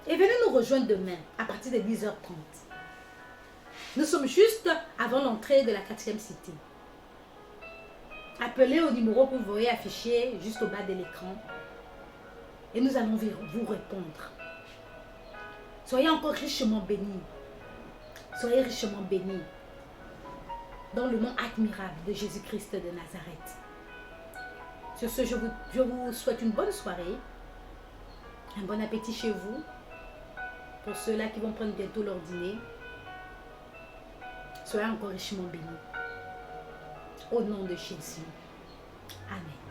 Et venez nous rejoindre demain à partir de 10h30. Nous sommes juste avant l'entrée de la 4e cité. Appelez au numéro que vous voyez affiché juste au bas de l'écran. Et nous allons vous répondre. Soyez encore richement bénis. Soyez richement bénis. Dans le nom admirable de Jésus-Christ de Nazareth. Sur ce, je vous souhaite une bonne soirée. Un bon appétit chez vous. Pour ceux-là qui vont prendre bientôt leur dîner. Soyez encore richement bénis. Au nom de Jésus. Amen.